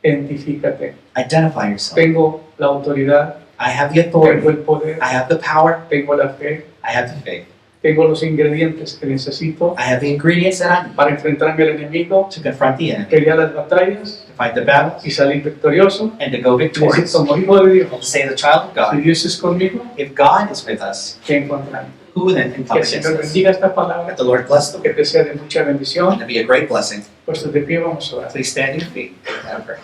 identifícate. identify yourself. Tengo la autoridad, I have the tengo authority. el poder, I have the power. tengo la fe, I have the faith. tengo los ingredientes que necesito I have the ingredients that I need para enfrentarme al enemigo, to confront the enemy, pelear las batallas to fight the battles, y salir victorioso. and to go Y decir, victorious. como hijo de Dios, And to say, the child of si God, Dios es conmigo, if God is with us, ¿quién contra mí? who then can Que come el against Señor us? bendiga esta palabra, Let the Lord bless them que te sea de mucha bendición. and to be a great blessing. Puestos de pie, vamos a orar. Please stand to your feet and pray.